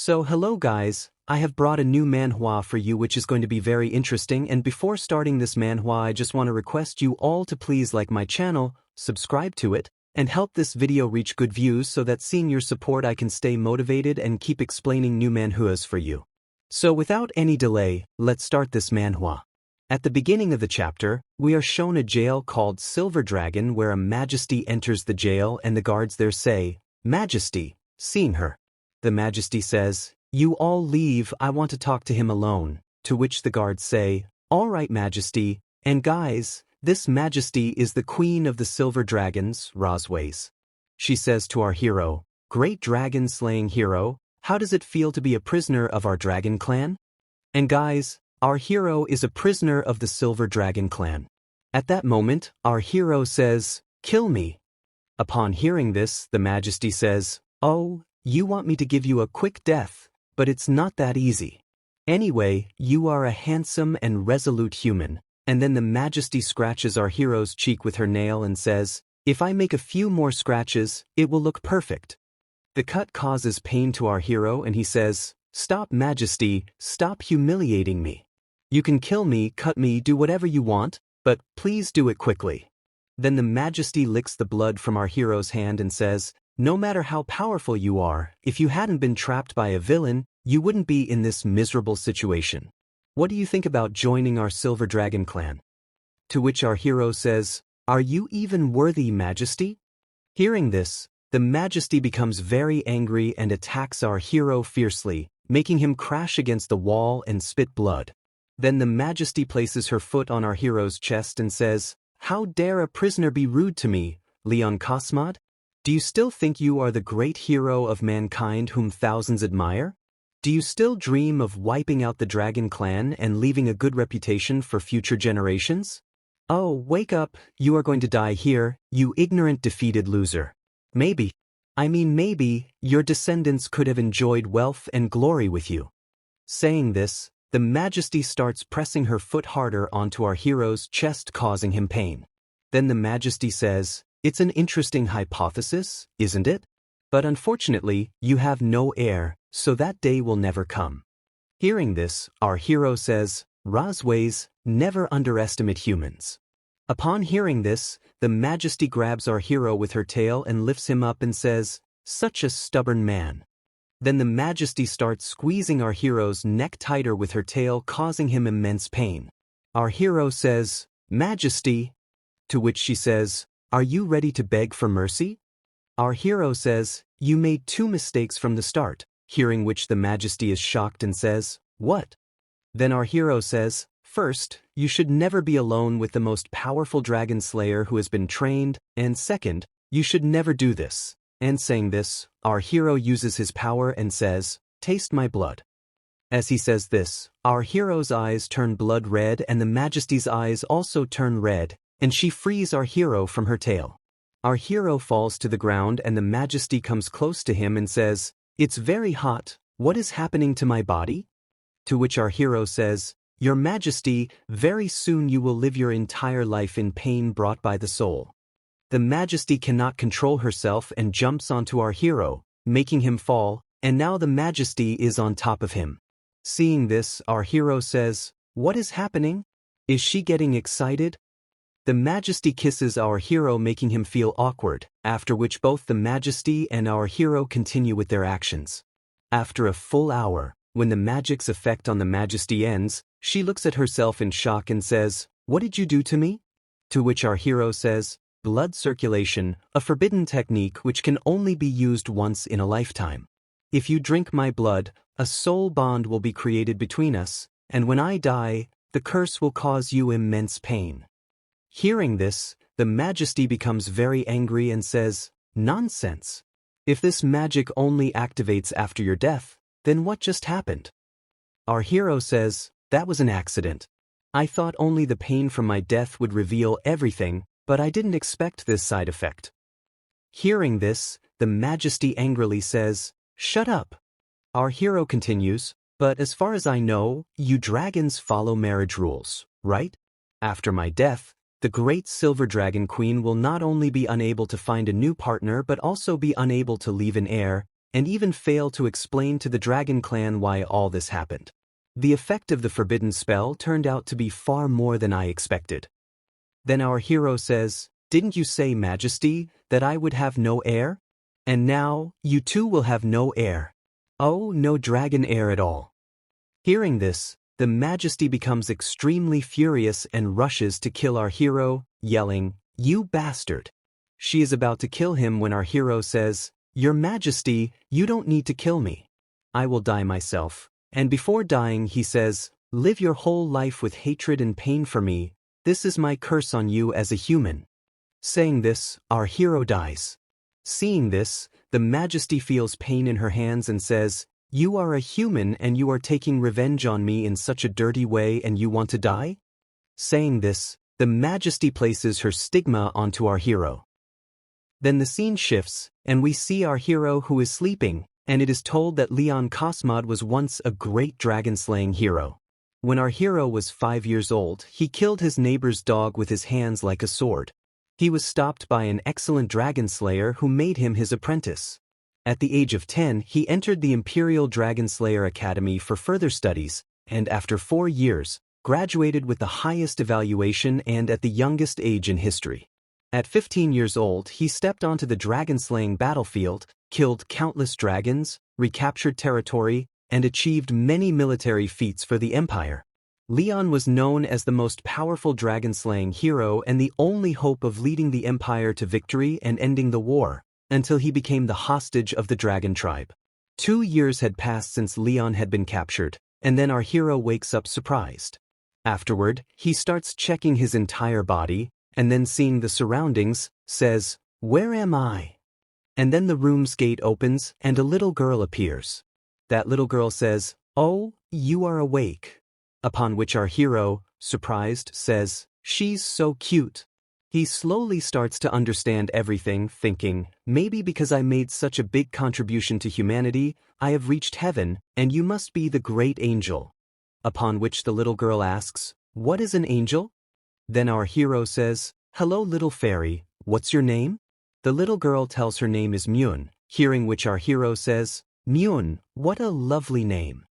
So hello guys, I have brought a new manhwa for you which is going to be very interesting, and before starting this manhwa I just want to request you all to please like my channel, subscribe to it, and help this video reach good views so that seeing your support I can stay motivated and keep explaining new manhwas for you. So without any delay, let's start this manhwa. At the beginning of the chapter, we are shown a jail called Silver Dragon where a majesty enters the jail and the guards there say, "Majesty," seeing her. The majesty says, "You all leave, I want to talk to him alone," to which the guards say, "All right, majesty, and guys, this majesty is the queen of the silver dragons, 𝙒𝙬𝙤𝙬. She says to our hero, "Great dragon-slaying hero, how does it feel to be a prisoner of our dragon clan?" And guys, our hero is a prisoner of the silver dragon clan. At that moment, our hero says, "Kill me." Upon hearing this, the majesty says, "Oh, you want me to give you a quick death, but it's not that easy. Anyway, you are a handsome and resolute human." And then the majesty scratches our hero's cheek with her nail and says, "If I make a few more scratches, it will look perfect." The cut causes pain to our hero and he says, "Stop, majesty, stop humiliating me. You can kill me, cut me, do whatever you want, but please do it quickly." Then the majesty licks the blood from our hero's hand and says, "No matter how powerful you are, if you hadn't been trapped by a villain, you wouldn't be in this miserable situation. What do you think about joining our Silver Dragon clan?" To which our hero says, "Are you even worthy, majesty?" Hearing this, the majesty becomes very angry and attacks our hero fiercely, making him crash against the wall and spit blood. Then the majesty places her foot on our hero's chest and says, "How dare a prisoner be rude to me, 𝙒𝙤𝙤𝙬𝙤? Do you still think you are the great hero of mankind whom thousands admire? Do you still dream of wiping out the dragon clan and leaving a good reputation for future generations? Oh, wake up, you are going to die here, you ignorant defeated loser. Maybe your descendants could have enjoyed wealth and glory with you." Saying this, the majesty starts pressing her foot harder onto our hero's chest, causing him pain. Then the majesty says, "It's an interesting hypothesis, isn't it? But unfortunately, you have no heir, so that day will never come." Hearing this, our hero says, "𝙒𝙬𝙤𝙬, never underestimate humans." Upon hearing this, the majesty grabs our hero with her tail and lifts him up and says, "Such a stubborn man." Then the majesty starts squeezing our hero's neck tighter with her tail, causing him immense pain. Our hero says, "Majesty," to which she says, "Are you ready to beg for mercy?" Our hero says, "You made 2 mistakes from the start," hearing which the majesty is shocked and says, "What?" Then our hero says, "First, you should never be alone with the most powerful dragon slayer who has been trained, and second, you should never do this." And saying this, our hero uses his power and says, "Taste my blood." As he says this, our hero's eyes turn blood red and the majesty's eyes also turn red, and she frees our hero from her tail. Our hero falls to the ground and the majesty comes close to him and says, "It's very hot, what is happening to my body?" To which our hero says, "Your majesty, very soon you will live your entire life in pain brought by the soul." The majesty cannot control herself and jumps onto our hero, making him fall, and now the majesty is on top of him. Seeing this, our hero says, "What is happening? Is she getting excited?" The majesty kisses our hero, making him feel awkward, after which both the majesty and our hero continue with their actions. After a full hour, when the magic's effect on the majesty ends, she looks at herself in shock and says, "What did you do to me?" To which our hero says, "Blood circulation, a forbidden technique which can only be used once in a lifetime. If you drink my blood, a soul bond will be created between us, and when I die, the curse will cause you immense pain." Hearing this, the majesty becomes very angry and says, "Nonsense. If this magic only activates after your death, then what just happened?" Our hero says, "That was an accident. I thought only the pain from my death would reveal everything, but I didn't expect this side effect." Hearing this, the majesty angrily says, "Shut up." Our hero continues, "But as far as I know, you dragons follow marriage rules, right? After my death, the great silver dragon queen will not only be unable to find a new partner but also be unable to leave an heir, and even fail to explain to the dragon clan why all this happened. The effect of the forbidden spell turned out to be far more than I expected. Then our hero says, "Didn't you say, Majesty, that I would have no heir? And now, you too will have no heir. Oh, no dragon heir at all." Hearing this, the Majesty becomes extremely furious and rushes to kill our hero, yelling, "You bastard!" She is about to kill him when our hero says, "Your Majesty, you don't need to kill me. I will die myself." And before dying he says, "Live your whole life with hatred and pain for me. This is my curse on you as a human." Saying this, our hero dies. Seeing this, the Majesty feels pain in her hands and says, "You are a human and you are taking revenge on me in such a dirty way and you want to die?" Saying this, the Majesty places her stigma onto our hero. Then the scene shifts, and we see our hero who is sleeping, and it is told that 𝙒𝙤𝙤𝙬𝙤 was once a great dragon-slaying hero. When our hero was 5 years old, he killed his neighbor's dog with his hands like a sword. He was stopped by an excellent dragon slayer who made him his apprentice. At the age of 10, he entered the Imperial Dragon Slayer Academy for further studies, and after 4 years, graduated with the highest evaluation and at the youngest age in history. At 15 years old, he stepped onto the dragon-slaying battlefield, killed countless dragons, recaptured territory, and achieved many military feats for the Empire. Leon was known as the most powerful dragon-slaying hero and the only hope of leading the Empire to victory and ending the war, until he became the hostage of the dragon tribe. 2 years had passed since Leon had been captured, and then our hero wakes up surprised. Afterward, he starts checking his entire body, and then seeing the surroundings, says, "Where am I?" And then the room's gate opens and a little girl appears. That little girl says, "Oh, you are awake." Upon which our hero, surprised, says, "She's so cute." He slowly starts to understand everything, thinking, maybe because I made such a big contribution to humanity, I have reached heaven, and you must be the great angel. Upon which the little girl asks, "What is an angel?" Then our hero says, "Hello little fairy, what's your name?" The little girl tells her name is 𝙒𝙤𝙤𝙤, hearing which our hero says, "𝙒𝙤𝙤, what a lovely name."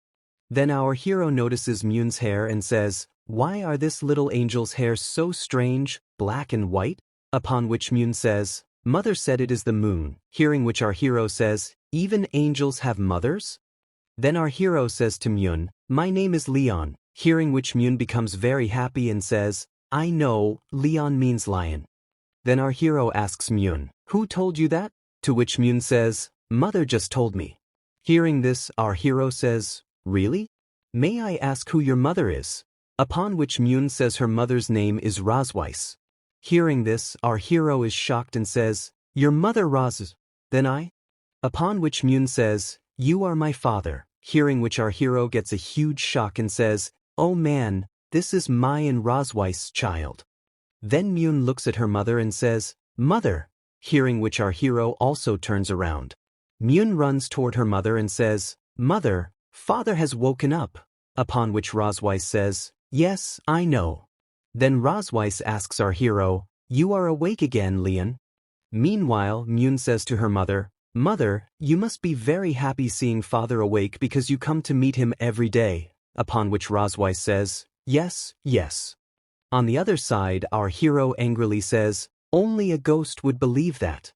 Then our hero notices 𝙒𝙤𝙤's hair and says, "Why are this little angel's hair so strange, black and white?" Upon which 𝙒𝙤𝙤 says, "Mother said it is the moon," hearing which our hero says, "Even angels have mothers?" Then our hero says to 𝙒𝙤𝙤, "My name is Leon," hearing which 𝙒𝙤𝙤 becomes very happy and says, "I know, Leon means lion." Then our hero asks 𝙒𝙤𝙤, "Who told you that?" To which 𝙒𝙤𝙤 says, "Mother just told me." Hearing this, our hero says, "Really? May I ask who your mother is?" Upon which 𝙒𝙤𝙤 says her mother's name is 𝙒𝙗𝙗. Hearing this, our hero is shocked and says, "Your mother 𝙒𝙗, then I?" Upon which 𝙒𝙤𝙤 says, "You are my father," hearing which our hero gets a huge shock and says, "Oh man, this is my and 𝙒𝙗𝙗's child." Then 𝙒𝙤𝙤 looks at her mother and says, "Mother," hearing which our hero also turns around. 𝙒𝙤𝙤 runs toward her mother and says, "Mother, father has woken up." Upon which 𝙒𝙗𝙗 says, "Yes, I know." Then 𝙒𝙗𝙗 asks our hero, "You are awake again, Leon?" Meanwhile, 𝙒𝙤𝙤 says to her mother, "Mother, you must be very happy seeing father awake because you come to meet him every day." Upon which 𝙒𝙗𝙗 says, "Yes, yes." On the other side, our hero angrily says, "Only a ghost would believe that."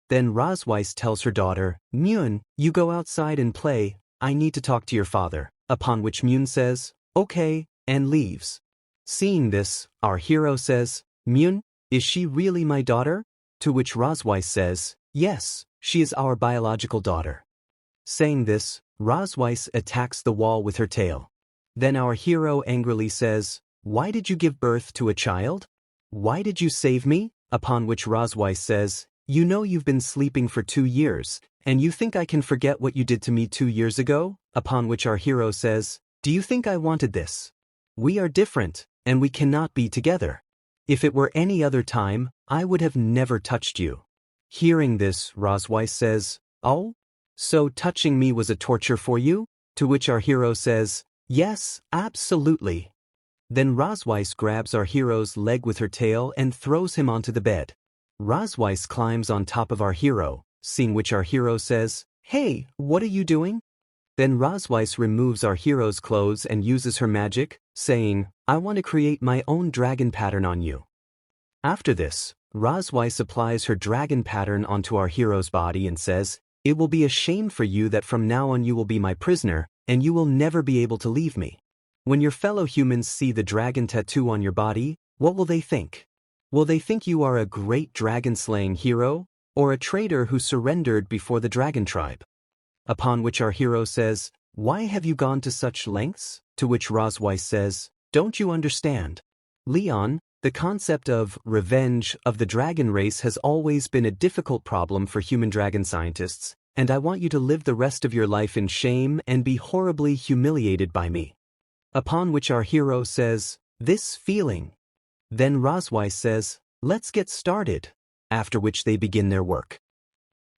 Then 𝙒𝙗𝙗 tells her daughter, 𝙒𝙤𝙤, you go outside and play, I need to talk to your father. Upon which 𝙒𝙤𝙤 says, "Okay," and leaves. Seeing this, our hero says, "𝙒𝙤𝙤, is she really my daughter?" To which 𝙒𝙗𝙗 says, "Yes, she is our biological daughter." Saying this, 𝙒𝙗𝙗 attacks the wall with her tail. Then our hero angrily says, "Why did you give birth to a child? Why did you save me?" Upon which 𝙒𝙗𝙗 says, "You know you've been sleeping for 2 years, and you think I can forget what you did to me 2 years ago?" Upon which our hero says, "Do you think I wanted this? We are different, and we cannot be together. If it were any other time, I would have never touched you." Hearing this, 𝙒𝙗𝙗 says, "Oh? So touching me was a torture for you?" To which our hero says, "Yes, absolutely." Then 𝙒𝙗𝙗 grabs our hero's leg with her tail and throws him onto the bed. 𝙒𝙗𝙗 climbs on top of our hero, seeing which our hero says, Hey, what are you doing? Then 𝙒𝙤𝙤𝙬 removes our hero's clothes and uses her magic, saying, I want to create my own dragon pattern on you. After this, 𝙒𝙒𝙬 applies her dragon pattern onto our hero's body and says, it will be a shame for you that from now on you will be my prisoner, and you will never be able to leave me. When your fellow humans see the dragon tattoo on your body, what will they think? Will they think you are a great dragon-slaying hero, or a traitor who surrendered before the dragon tribe? Upon which our hero says, why have you gone to such lengths? To which 𝙒𝙬𝙬 says, don't you understand? Leon, the concept of revenge of the dragon race has always been a difficult problem for human dragon scientists, and I want you to live the rest of your life in shame and be horribly humiliated by me. Upon which our hero says, this feeling. Then 𝙒𝙬𝙬 says, let's get started, after which they begin their work.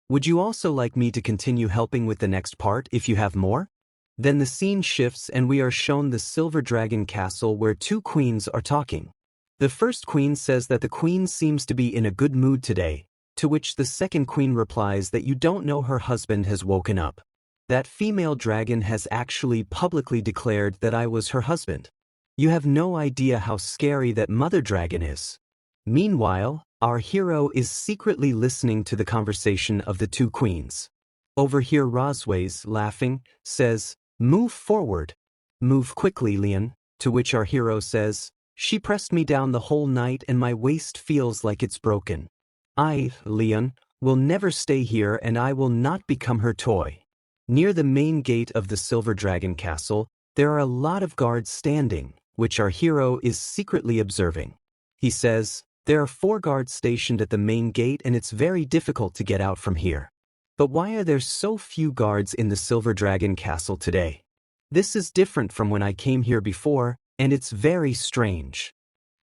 Would you also like me to continue helping with the next part if you have more? Then the scene shifts and we are shown the silver dragon castle where two queens are talking. The first queen says that the queen seems to be in a good mood today, to which the second queen replies that you don't know her husband has woken up. That female dragon has actually publicly declared that I was her husband. You have no idea how scary that mother dragon is. Meanwhile, our hero is secretly listening to the conversation of the two queens. Over here 𝙒𝙬𝙬, laughing, says, move forward. Move quickly, Leon, to which our hero says, she pressed me down the whole night and my waist feels like it's broken. I, Leon, will never stay here and I will not become her toy. Near the main gate of the Silver Dragon Castle, there are a lot of guards standing, which our hero is secretly observing. He says, there are 4 guards stationed at the main gate and it's very difficult to get out from here. But why are there so few guards in the Silver Dragon Castle today? This is different from when I came here before, and it's very strange.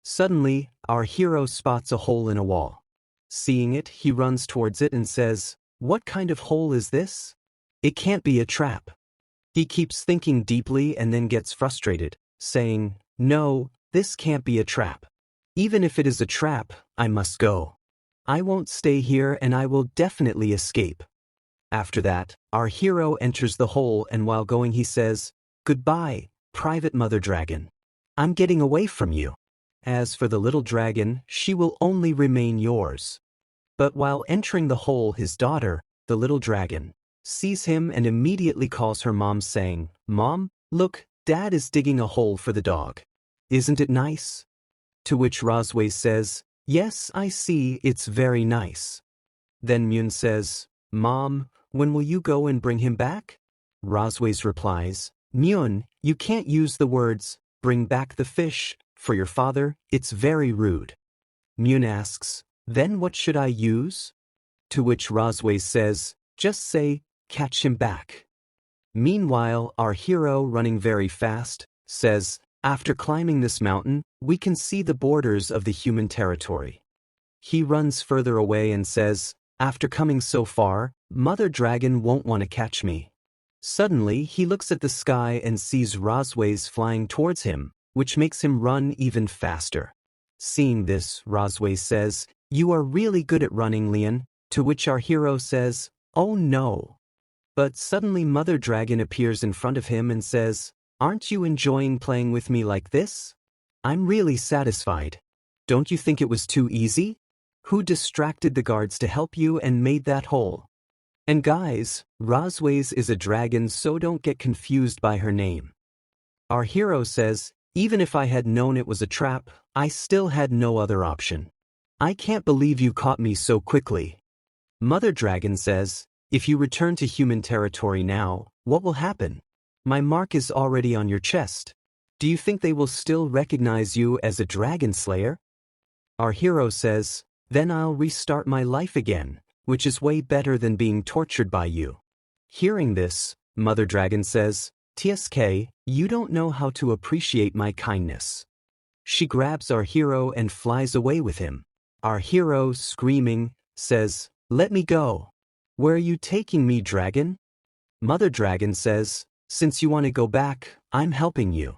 Suddenly, our hero spots a hole in a wall. Seeing it, he runs towards it and says, what kind of hole is this? It can't be a trap. He keeps thinking deeply and then gets frustrated, saying, no, this can't be a trap. Even if it is a trap, I must go. I won't stay here and I will definitely escape. After that, our hero enters the hole and while going he says, goodbye, private mother dragon. I'm getting away from you. As for the little dragon, she will only remain yours. But while entering the hole, his daughter, the little dragon, sees him and immediately calls her mom saying, Mom, look, Dad is digging a hole for the dog. Isn't it nice? To which 𝙒𝙬𝙬 says, yes, I see, it's very nice. Then 𝙒𝙀 says, Mom, when will you go and bring him back? 𝙒𝙬𝙬 replies, 𝙒𝙀, you can't use the words, bring back the fish, for your father, it's very rude. 𝙒𝙀 asks, then what should I use? To which 𝙒𝙬𝙬 says, just say, catch him back. Meanwhile, our hero, running very fast, says, after climbing this mountain, we can see the borders of the human territory. He runs further away and says, after coming so far, Mother Dragon won't want to catch me. Suddenly, he looks at the sky and sees 𝙒𝙬𝙬 flying towards him, which makes him run even faster. Seeing this, 𝙒𝙬𝙬 says, you are really good at running, Leon, to which our hero says, oh no. But suddenly Mother Dragon appears in front of him and says, aren't you enjoying playing with me like this? I'm really satisfied. Don't you think it was too easy? Who distracted the guards to help you and made that hole? And guys, 𝙒𝙬𝙬 is a dragon, so don't get confused by her name. Our hero says, even if I had known it was a trap, I still had no other option. I can't believe you caught me so quickly. Mother Dragon says, if you return to human territory now, what will happen? My mark is already on your chest. Do you think they will still recognize you as a dragon slayer? Our hero says, then I'll restart my life again, which is way better than being tortured by you. Hearing this, Mother Dragon says, TSK, you don't know how to appreciate my kindness. She grabs our hero and flies away with him. Our hero, screaming, says, let me go. Where are you taking me, dragon? Mother Dragon says, since you want to go back, I'm helping you.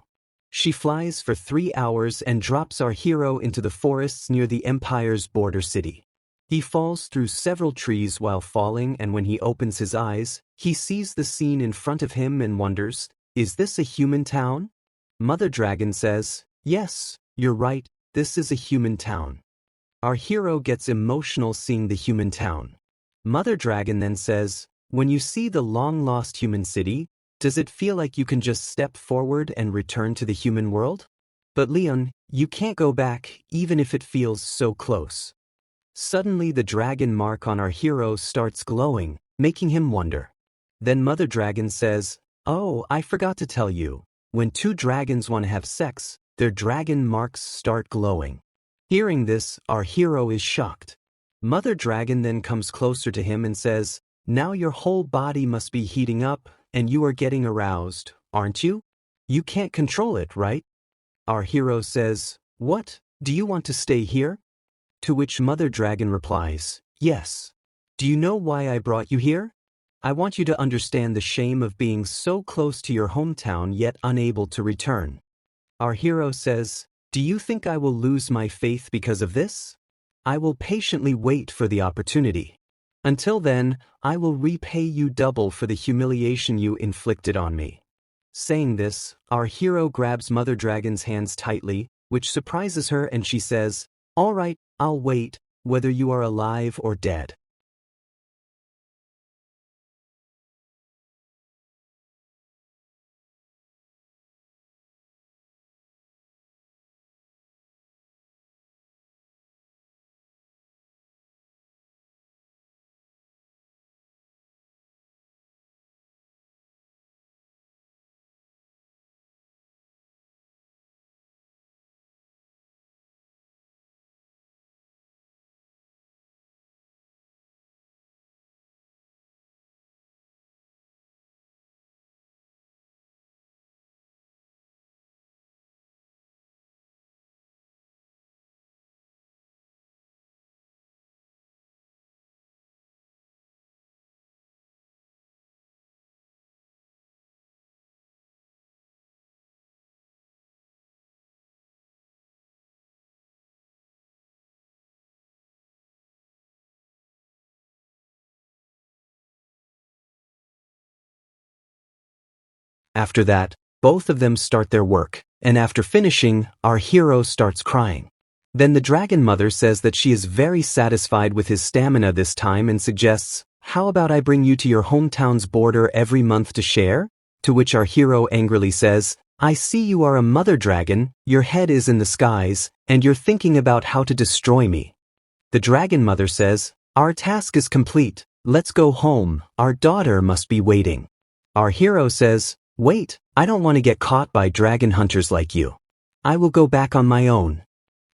She flies for 3 hours and drops our hero into the forests near the Empire's border city. He falls through several trees while falling, and when he opens his eyes, he sees the scene in front of him and wonders, is this a human town? Mother Dragon says, yes, you're right, this is a human town. Our hero gets emotional seeing the human town. Mother Dragon then says, when you see the long-lost human city, does it feel like you can just step forward and return to the human world? But Leon, you can't go back even if it feels so close. Suddenly the dragon mark on our hero starts glowing, making him wonder. Then Mother Dragon says, oh, I forgot to tell you, when two dragons want to have sex, their dragon marks start glowing. Hearing this, our hero is shocked. Mother Dragon then comes closer to him and says, now your whole body must be heating up, and you are getting aroused, aren't you? You can't control it, right? Our hero says, what, do you want to stay here? To which Mother Dragon replies, yes. Do you know why I brought you here? I want you to understand the shame of being so close to your hometown yet unable to return. Our hero says, do you think I will lose my faith because of this? I will patiently wait for the opportunity. Until then, I will repay you double for the humiliation you inflicted on me. Saying this, our hero grabs Mother Dragon's hands tightly, which surprises her, and she says, all right, I'll wait, whether you are alive or dead. After that, both of them start their work, and after finishing, our hero starts crying. Then the Dragon Mother says that she is very satisfied with his stamina this time and suggests, how about I bring you to your hometown's border every month to share? To which our hero angrily says, I see you are a mother dragon, your head is in the skies, and you're thinking about how to destroy me. The Dragon Mother says, our task is complete, let's go home, our daughter must be waiting. Our hero says, wait, I don't want to get caught by dragon hunters like you. I will go back on my own.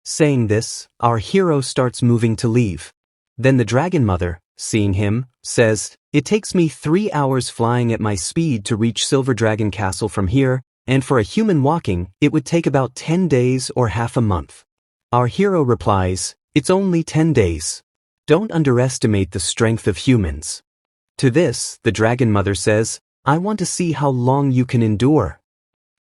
Saying this, our hero starts moving to leave. Then the Dragon Mother, seeing him, says, it takes me 3 hours flying at my speed to reach Silver Dragon Castle from here, and for a human walking, it would take about 10 days or half a month. Our hero replies, it's only 10 days. Don't underestimate the strength of humans. To this, the Dragon Mother says, I want to see how long you can endure.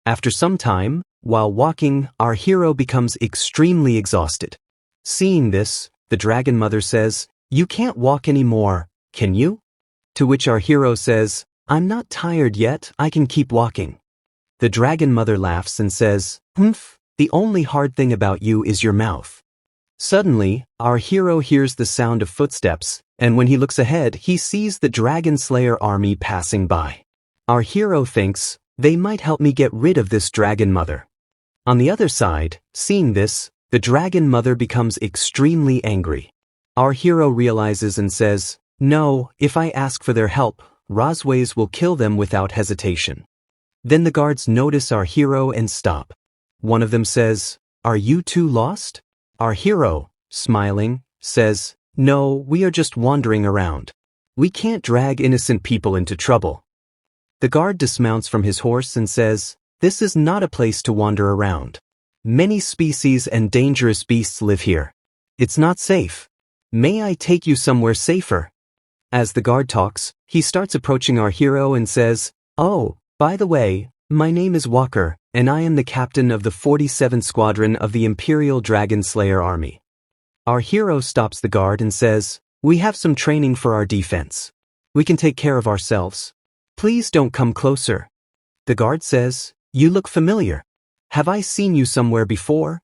After some time, while walking, our hero becomes extremely exhausted. Seeing this, the Dragon Mother says, you can't walk anymore, can you? To which our hero says, I'm not tired yet, I can keep walking. The Dragon Mother laughs and says, humph, the only hard thing about you is your mouth. Suddenly, our hero hears the sound of footsteps, and when he looks ahead, he sees the Dragon Slayer army passing by. Our hero thinks, they might help me get rid of this Dragon Mother. On the other side, seeing this, the Dragon Mother becomes extremely angry. Our hero realizes and says, no, if I ask for their help, 𝙒𝙬𝙤 will kill them without hesitation. Then the guards notice our hero and stop. One of them says, are you two lost? Our hero, smiling, says, no, we are just wandering around. We can't drag innocent people into trouble. The guard dismounts from his horse and says, this is not a place to wander around. Many species and dangerous beasts live here. It's not safe. May I take you somewhere safer? As the guard talks, he starts approaching our hero and says, oh, by the way, my name is Walker, and I am the captain of the 47th Squadron of the Imperial Dragon Slayer Army. Our hero stops the guard and says, "We have some training for our defense. We can take care of ourselves. Please don't come closer." The guard says, "You look familiar. Have I seen you somewhere before?"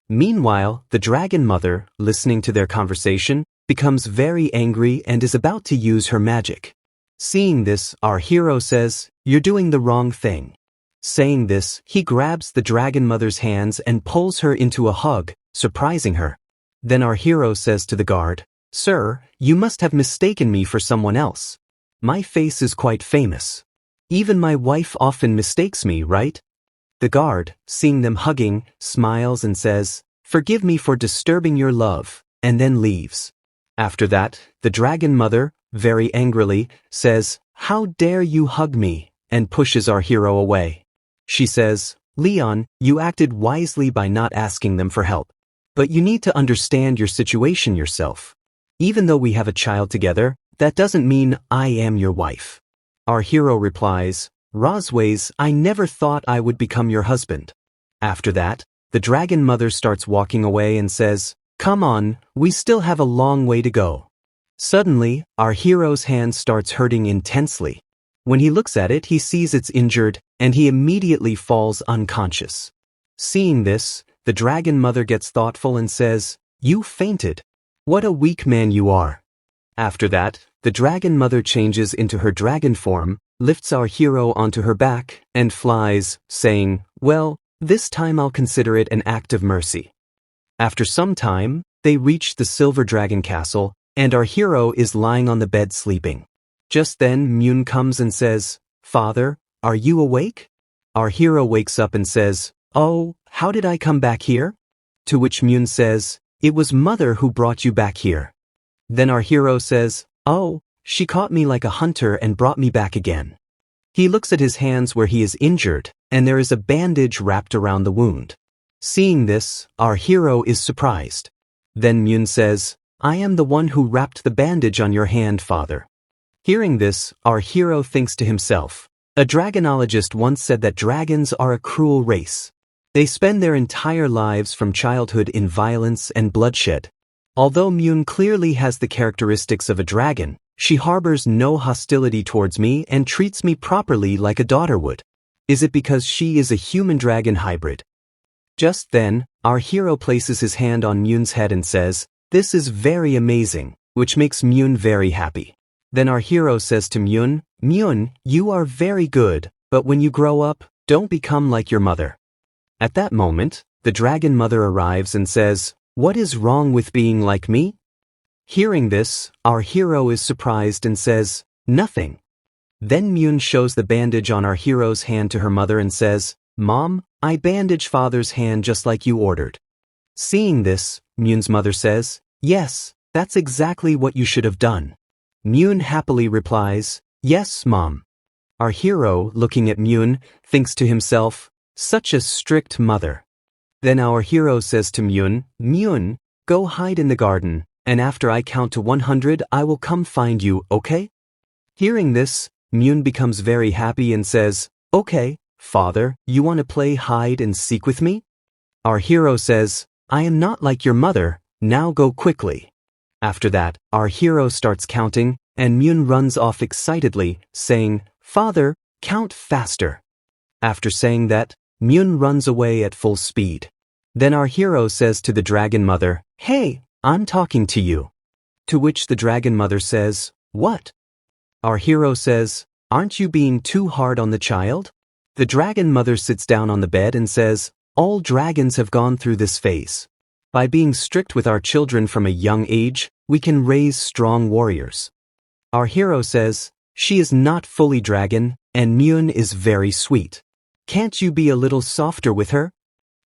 Meanwhile, the dragon mother, listening to their conversation, becomes very angry and is about to use her magic. Seeing this, our hero says, "You're doing the wrong thing." Saying this, he grabs the dragon mother's hands and pulls her into a hug, surprising her. Then our hero says to the guard, "Sir, you must have mistaken me for someone else. My face is quite famous. Even my wife often mistakes me, right?" The guard, seeing them hugging, smiles and says, "Forgive me for disturbing your love," and then leaves. After that, the dragon mother, very angrily, says, "How dare you hug me?" and pushes our hero away. She says, "Leon, you acted wisely by not asking them for help. But you need to understand your situation yourself. Even though we have a child together, that doesn't mean I am your wife." Our hero replies, "Rosways, I never thought I would become your husband." After that, the dragon mother starts walking away and says, "Come on, we still have a long way to go." Suddenly, our hero's hand starts hurting intensely. When he looks at it, he sees it's injured, and he immediately falls unconscious. Seeing this, the dragon mother gets thoughtful and says, "You fainted. What a weak man you are." After that, the dragon mother changes into her dragon form, lifts our hero onto her back, and flies, saying, "Well, this time I'll consider it an act of mercy." After some time, they reach the silver dragon castle, and our hero is lying on the bed sleeping. Just then, 𝙭 comes and says, "Father, are you awake?" Our hero wakes up and says, "Oh, how did I come back here?" To which 𝙭 says, "It was Mother who brought you back here." Then our hero says, "Oh, she caught me like a hunter and brought me back again." He looks at his hands where he is injured, and there is a bandage wrapped around the wound. Seeing this, our hero is surprised. Then 𝙭 says, "I am the one who wrapped the bandage on your hand, father." Hearing this, our hero thinks to himself, "A dragonologist once said that dragons are a cruel race. They spend their entire lives from childhood in violence and bloodshed. Although 𝙭 clearly has the characteristics of a dragon, she harbors no hostility towards me and treats me properly like a daughter would. Is it because she is a human-dragon hybrid?" Just then, our hero places his hand on 𝙭's head and says, "This is very amazing," which makes 𝙭 very happy. Then our hero says to 𝙭, "𝙭, you are very good, but when you grow up, don't become like your mother." At that moment, the dragon mother arrives and says, "What is wrong with being like me?" Hearing this, our hero is surprised and says, "Nothing." Then 𝙭 shows the bandage on our hero's hand to her mother and says, "Mom, I bandage father's hand just like you ordered." Seeing this, 𝙭's mother says, "Yes, that's exactly what you should have done." 𝙭 happily replies, "Yes, Mom." Our hero, looking at 𝙭, thinks to himself, "Such a strict mother." Then our hero says to 𝙭, "𝙭, go hide in the garden, and after I count to 100 I will come find you, okay?" Hearing this, 𝙭 becomes very happy and says, "Okay, father, you want to play hide and seek with me?" Our hero says, "I am not like your mother, now go quickly." After that, our hero starts counting, and 𝙭 runs off excitedly, saying, "Father, count faster." After saying that, 𝙭 runs away at full speed. Then our hero says to the dragon mother, "Hey, I'm talking to you." To which the dragon mother says, "What?" Our hero says, "Aren't you being too hard on the child?" The dragon mother sits down on the bed and says, "All dragons have gone through this phase. By being strict with our children from a young age, we can raise strong warriors." Our hero says, "She is not fully dragon, and 𝙭 is very sweet. Can't you be a little softer with her?"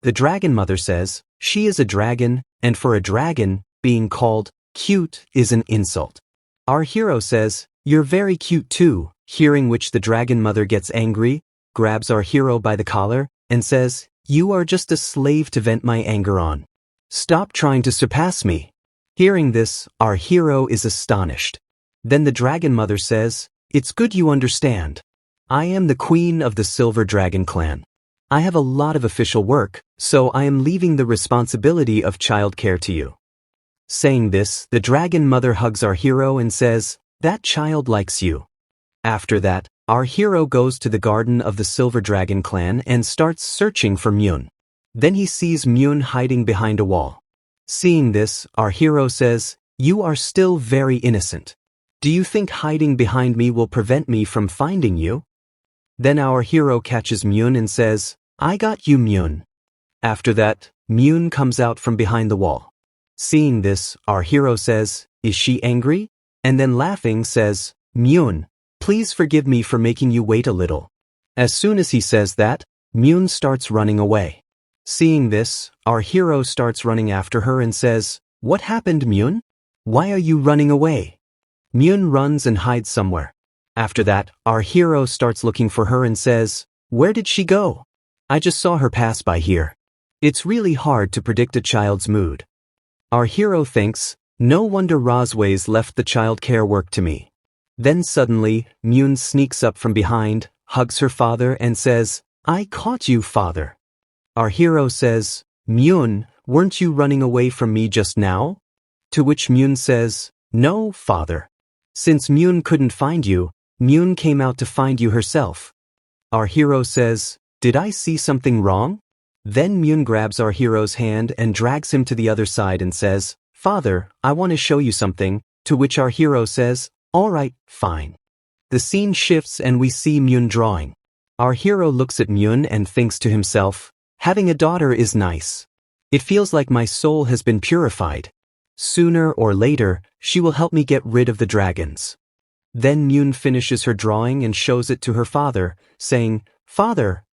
The dragon mother says, "She is a dragon, and for a dragon, being called cute is an insult." Our hero says, "You're very cute too," hearing which the dragon mother gets angry, grabs our hero by the collar, and says, "You are just a slave to vent my anger on. Stop trying to surpass me." Hearing this, our hero is astonished. Then the dragon mother says, "It's good you understand. I am the queen of the Silver Dragon clan. I have a lot of official work, so I am leaving the responsibility of childcare to you." Saying this, the dragon mother hugs our hero and says, "That child likes you." After that, our hero goes to the garden of the Silver Dragon clan and starts searching for 𝙒𝙠. Then he sees 𝙒𝙠 hiding behind a wall. Seeing this, our hero says, "You are still very innocent. Do you think hiding behind me will prevent me from finding you?" Then our hero catches 𝙒𝙠 and says, "I got you, 𝙒𝙠." After that, 𝙒𝙠 comes out from behind the wall. Seeing this, our hero says, "Is she angry?" And then laughing says, "𝙒𝙠, please forgive me for making you wait a little." As soon as he says that, 𝙒𝙠 starts running away. Seeing this, our hero starts running after her and says, "What happened, 𝙒𝙠? Why are you running away?" 𝙒𝙠 runs and hides somewhere. After that, our hero starts looking for her and says, "Where did she go? I just saw her pass by here." It's really hard to predict a child's mood. Our hero thinks, "No wonder 𝙒𝙬𝙤 left the child care work to me." Then suddenly, 𝙒𝙠 sneaks up from behind, hugs her father and says, "I caught you, father." Our hero says, "𝙒𝙠, weren't you running away from me just now?" To which 𝙒𝙠 says, "No, father. Since 𝙒𝙠 couldn't find you, 𝙒𝙠 came out to find you herself." Our hero says, "Did I see something wrong?" Then 𝙒𝙠 grabs our hero's hand and drags him to the other side and says, "Father, I want to show you something," to which our hero says, "All right, fine." The scene shifts and we see 𝙒𝙠 drawing. Our hero looks at 𝙒𝙠 and thinks to himself, "Having a daughter is nice. It feels like my soul has been purified. Sooner or later, she will help me get rid of the dragons." Then 𝙒𝙠 finishes her drawing and shows it to her father, saying, Father,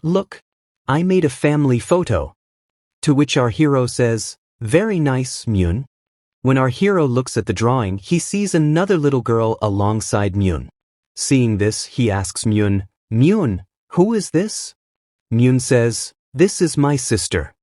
look. I made a family photo." To which our hero says, "Very nice, 𝙒𝙠." When our hero looks at the drawing, he sees another little girl alongside 𝙒𝙠. Seeing this, he asks 𝙒𝙠, "𝙒𝙠, who is this?" 𝙒𝙠 says, "This is my sister."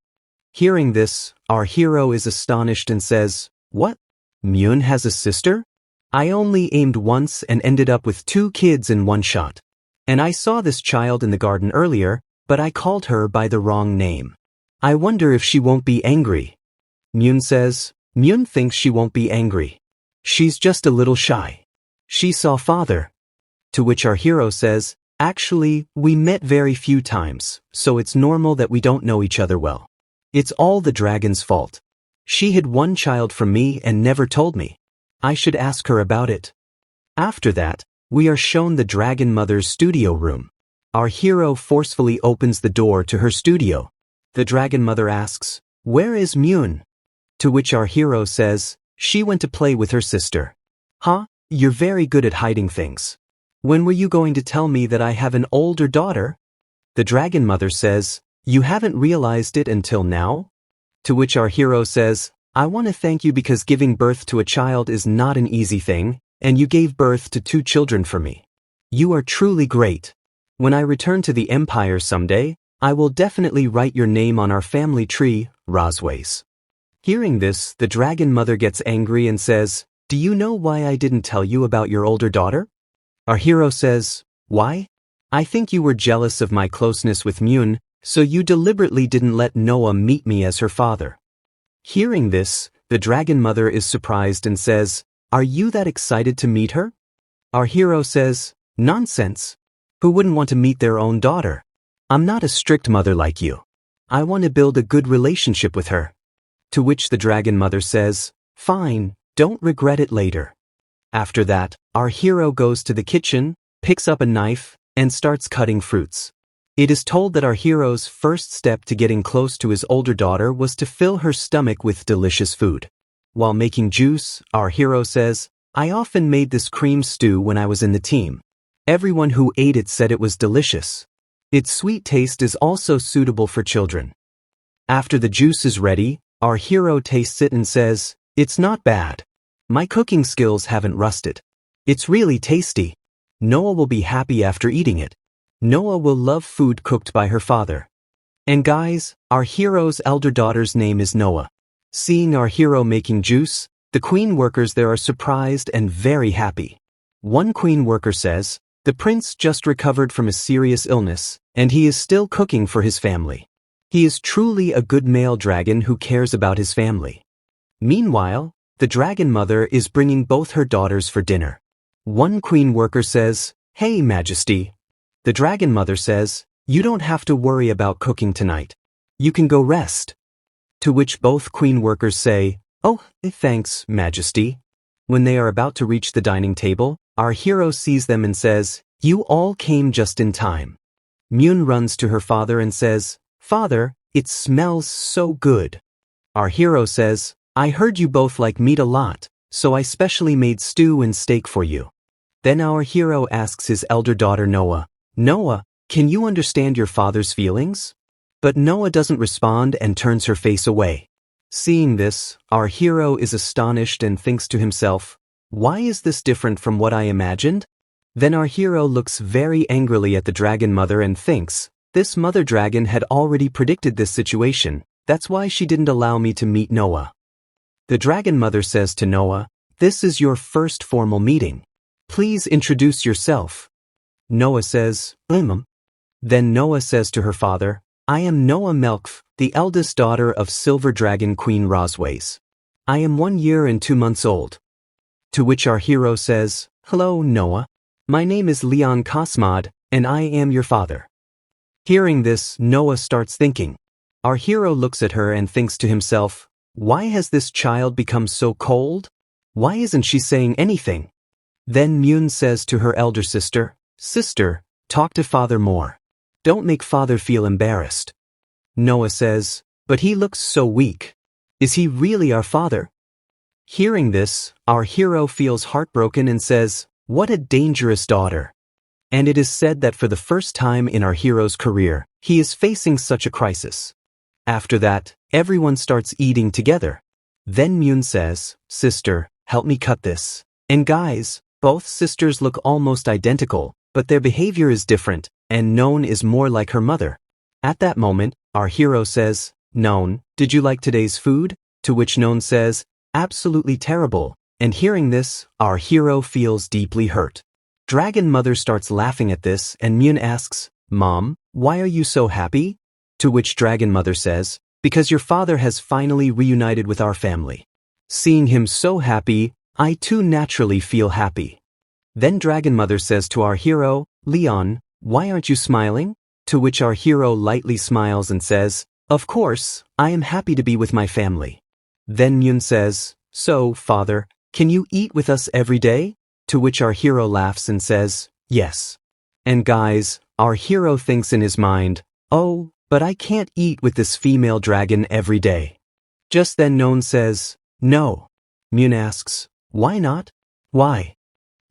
Hearing this, our hero is astonished and says, "What? 𝙒𝙠 has a sister? I only aimed once and ended up with 2 kids in one shot. And I saw this child in the garden earlier, but I called her by the wrong name. I wonder if she won't be angry." 𝙒𝙠 says, "𝙒𝙠 thinks she won't be angry. She's just a little shy. She saw father." To which our hero says, "Actually, we met very few times, so it's normal that we don't know each other well. It's all the dragon's fault. She hid one child from me and never told me. I should ask her about it." After that, we are shown the dragon mother's studio room. Our hero forcefully opens the door to her studio. The dragon mother asks, "Where is 𝙒𝙠?" To which our hero says, "She went to play with her sister." "Huh? You're very good at hiding things. When were you going to tell me that I have an older daughter?" The dragon mother says, "You haven't realized it until now?" To which our hero says, "I want to thank you because giving birth to a child is not an easy thing, and you gave birth to 2 children for me. You are truly great. When I return to the Empire someday, I will definitely write your name on our family tree, 𝙒𝙬𝙤." Hearing this, the dragon mother gets angry and says, "Do you know why I didn't tell you about your older daughter?" Our hero says, "Why? I think you were jealous of my closeness with 𝙒𝙠, so you deliberately didn't let 𝙒𝙏 meet me as her father." Hearing this, the dragon mother is surprised and says, "Are you that excited to meet her?" Our hero says, "Nonsense. Who wouldn't want to meet their own daughter? I'm not a strict mother like you. I want to build a good relationship with her." To which the dragon mother says, "Fine, don't regret it later." After that, our hero goes to the kitchen, picks up a knife, and starts cutting fruits. It is told that our hero's first step to getting close to his older daughter was to fill her stomach with delicious food. While making juice, our hero says, "I often made this cream stew when I was in the team. Everyone who ate it said it was delicious. Its sweet taste is also suitable for children." After the juice is ready, our hero tastes it and says, "It's not bad. My cooking skills haven't rusted. It's really tasty. 𝙒𝙏 will be happy after eating it. 𝙒𝙏 will love food cooked by her father." And guys, our hero's elder daughter's name is 𝙒𝙏. Seeing our hero making juice, the queen workers there are surprised and very happy. One queen worker says, "The prince just recovered from a serious illness, and he is still cooking for his family. He is truly a good male dragon who cares about his family." Meanwhile, the dragon mother is bringing both her daughters for dinner. One queen worker says, "Hey, Majesty." The dragon mother says, "You don't have to worry about cooking tonight. You can go rest." To which both queen workers say, "Oh, thanks, Majesty." When they are about to reach the dining table, our hero sees them and says, "You all came just in time." Myun runs to her father and says, "Father, it smells so good." Our hero says, "I heard you both like meat a lot, so I specially made stew and steak for you." Then our hero asks his elder daughter Noah, "Noah, can you understand your father's feelings?" But Noah doesn't respond and turns her face away. Seeing this, our hero is astonished and thinks to himself, "Why is this different from what I imagined?" Then our hero looks very angrily at the dragon mother and thinks, this mother dragon had already predicted this situation, that's why she didn't allow me to meet Noah. The dragon mother says to Noah, "This is your first formal meeting. Please introduce yourself." Noah says, Then Noah says to her father, "I am Noah Melkf, the eldest daughter of Silver Dragon Queen Rosways. I am 1 year and 2 months old." To which our hero says, "Hello, Noah. My name is Leon Kosmod, and I am your father." Hearing this, Noah starts thinking. Our hero looks at her and thinks to himself, "Why has this child become so cold? Why isn't she saying anything?" Then Myun says to her elder sister, "Sister, talk to father more. Don't make father feel embarrassed." Noah says, "But he looks so weak. Is he really our father?" Hearing this, our hero feels heartbroken and says, "What a dangerous daughter." And it is said that for the first time in our hero's career, he is facing such a crisis. After that, everyone starts eating together. Then Myun says, "Sister, help me cut this." And guys, both sisters look almost identical, but their behavior is different, and Noan is more like her mother. At that moment, our hero says, "Noan, did you like today's food?" To which Noan says, "Absolutely terrible." And hearing this, our hero feels deeply hurt. Dragon mother starts laughing at this and Myun asks, "Mom, why are you so happy?" To which dragon mother says, "Because your father has finally reunited with our family. Seeing him so happy, I too naturally feel happy." Then dragon mother says to our hero, "Leon, why aren't you smiling?" To which our hero lightly smiles and says, "Of course, I am happy to be with my family." Then Myun says, "So, father, can you eat with us every day?" To which our hero laughs and says, "Yes." And guys, our hero thinks in his mind, "Oh, but I can't eat with this female dragon every day." Just then Noan says, "No." Myun asks, "Why not?" "Why?"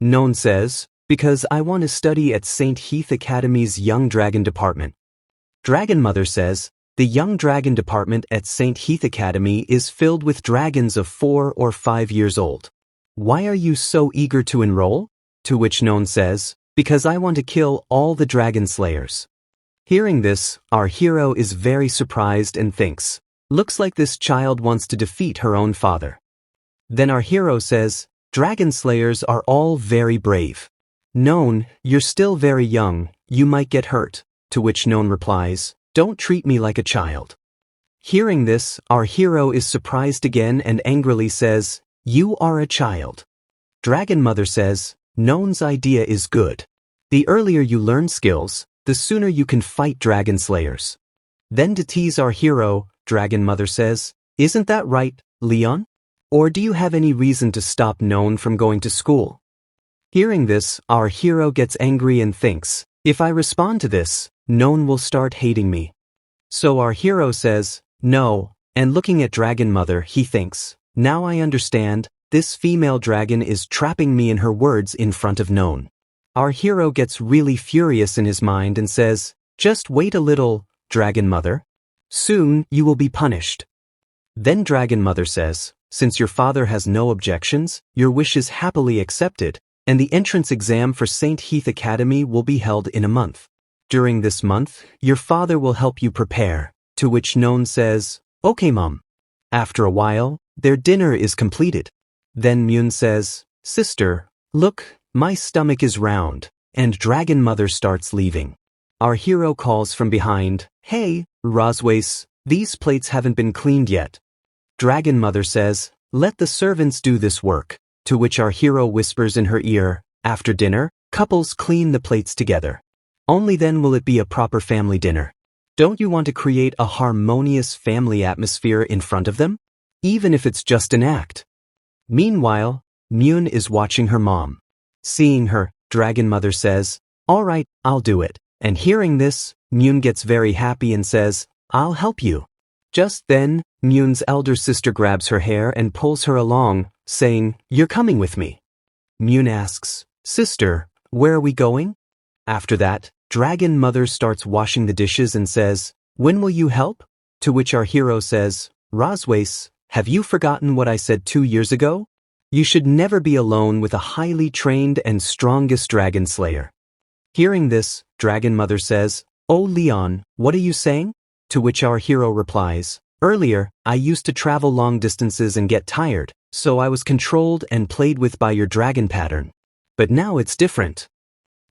Noan says, "Because I want to study at 𝙒𝙯 Academy's Young Dragon Department." Dragon Mother says, "The Young Dragon Department at 𝙒𝙯 Academy is filled with dragons of 4 or 5 years old. Why are you so eager to enroll?" To which Noan says, "Because I want to kill all the dragon slayers." Hearing this, our hero is very surprised and thinks, "Looks like this child wants to defeat her own father." Then our hero says, "Dragon slayers are all very brave. Noan, you're still very young, you might get hurt." To which Noan replies, "Don't treat me like a child." Hearing this, our hero is surprised again and angrily says, "You are a child." Dragon Mother says, "Noan's idea is good. The earlier you learn skills, the sooner you can fight dragon slayers." Then to tease our hero, Dragon Mother says, "Isn't that right, Leon? Or do you have any reason to stop Noan from going to school?" Hearing this, our hero gets angry and thinks, "If I respond to this, Noan will start hating me." So our hero says, "No," and looking at Dragon Mother, he thinks, "Now I understand, this female dragon is trapping me in her words in front of Noan." Our hero gets really furious in his mind and says, "Just wait a little, Dragon Mother. Soon you will be punished." Then Dragon Mother says, "Since your father has no objections, your wish is happily accepted, and the entrance exam for 𝙒𝙯 Academy will be held in a month. During this month, your father will help you prepare." To which Noan says, "Okay, Mom." After a while, their dinner is completed. Then Myun says, "Sister, look, my stomach is round," and Dragon Mother starts leaving. Our hero calls from behind, "Hey, Rosways, these plates haven't been cleaned yet." Dragon Mother says, let the servants do this work, to which our hero whispers in her ear, after dinner, couples clean the plates together. Only then will it be a proper family dinner. Don't you want to create a harmonious family atmosphere in front of them? Even if it's just an act. Meanwhile, 𝙒 is watching her mom. Seeing her, Dragon Mother says, "All right, I'll do it." And hearing this, 𝙒 gets very happy and says, "I'll help you." Just then, 𝙒's elder sister grabs her hair and pulls her along, saying, "You're coming with me." 𝙒 asks, "Sister, where are we going?" After that, Dragon Mother starts washing the dishes and says, "When will you help?" To which our hero says, "𝙒𝙬𝙤𝙬, have you forgotten what I said 2 years ago? You should never be alone with a highly trained and strongest dragon slayer." Hearing this, Dragon Mother says, "Oh Leon, what are you saying?" To which our hero replies, "Earlier, I used to travel long distances and get tired, so I was controlled and played with by your dragon pattern. But now it's different."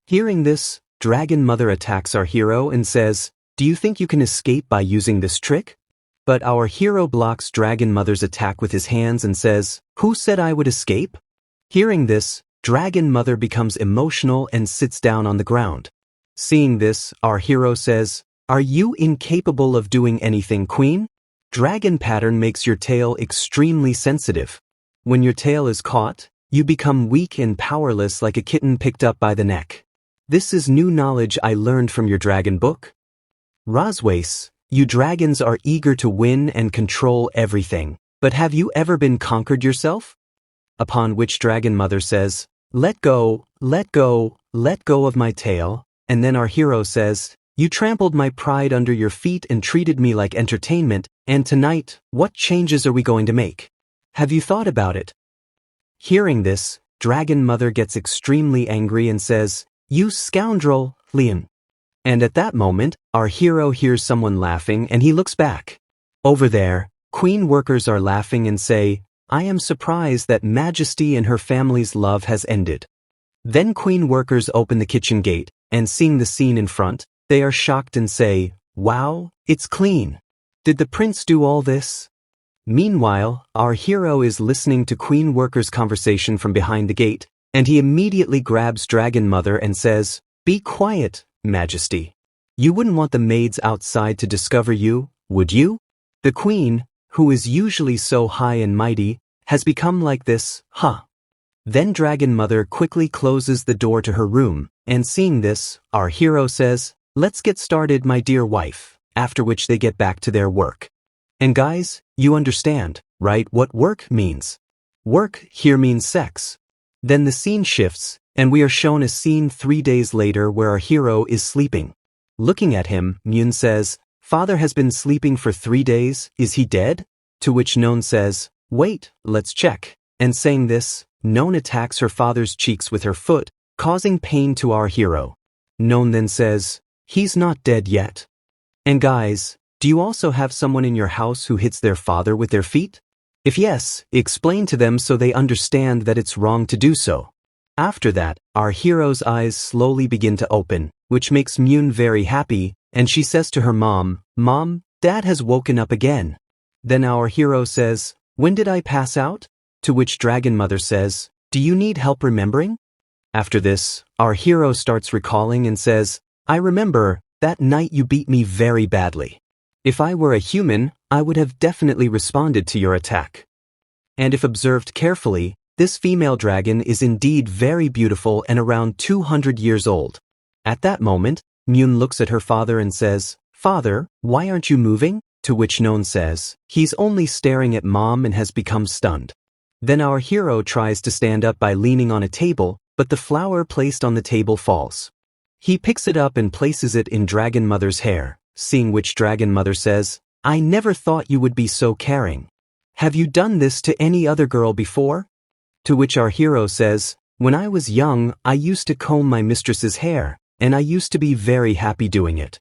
Hearing this, Dragon Mother attacks our hero and says, "Do you think you can escape by using this trick?" But our hero blocks Dragon Mother's attack with his hands and says, "Who said I would escape?" Hearing this, Dragon Mother becomes emotional and sits down on the ground. Seeing this, our hero says, "Are you incapable of doing anything, Queen? Dragon pattern makes your tail extremely sensitive. When your tail is caught, you become weak and powerless like a kitten picked up by the neck. This is new knowledge I learned from your dragon book. 𝙒𝙬𝙤𝙬, you dragons are eager to win and control everything, but have you ever been conquered yourself?" Upon which Dragon Mother says, "Let go, let go, let go of my tail," and then our hero says, "You trampled my pride under your feet and treated me like entertainment, and tonight, what changes are we going to make? Have you thought about it?" Hearing this, Dragon Mother gets extremely angry and says, "You scoundrel, Leon." And at that moment, our hero hears someone laughing and he looks back. Over there, Queen workers are laughing and say, "I am surprised that Majesty and her family's love has ended." Then Queen workers open the kitchen gate, and seeing the scene in front, they are shocked and say, "Wow, it's clean. Did the prince do all this?" Meanwhile, our hero is listening to Queen workers' conversation from behind the gate, and he immediately grabs Dragon Mother and says, "Be quiet, Majesty. You wouldn't want the maids outside to discover you, would you?" The queen, who is usually so high and mighty, has become like this, huh? Then Dragon Mother quickly closes the door to her room, and seeing this, our hero says, "Let's get started, my dear wife," after which they get back to their work. And guys, you understand, right, what work means? Work here means sex. Then the scene shifts, and we are shown a scene 3 days later where our hero is sleeping. Looking at him, 𝙒 says, "Father has been sleeping for 3 days, is he dead?" To which 𝙒 says, "Wait, let's check." And saying this, 𝙒 attacks her father's cheeks with her foot, causing pain to our hero. 𝙒 then says, "He's not dead yet." And guys, do you also have someone in your house who hits their father with their feet? If yes, explain to them so they understand that it's wrong to do so. After that, our hero's eyes slowly begin to open, which makes 𝙒 very happy, and she says to her mom, "Mom, Dad has woken up again." Then our hero says, "When did I pass out?" To which Dragon Mother says, "Do you need help remembering?" After this, our hero starts recalling and says, "I remember, that night you beat me very badly. If I were a human, I would have definitely responded to your attack." And if observed carefully, this female dragon is indeed very beautiful and around 200 years old. At that moment, 𝙒 looks at her father and says, "Father, why aren't you moving?" To which 𝙒 says, "He's only staring at Mom and has become stunned." Then our hero tries to stand up by leaning on a table, but the flower placed on the table falls. He picks it up and places it in Dragon Mother's hair, seeing which Dragon Mother says, "I never thought you would be so caring. Have you done this to any other girl before?" To which our hero says, "When I was young, I used to comb my mistress's hair, and I used to be very happy doing it."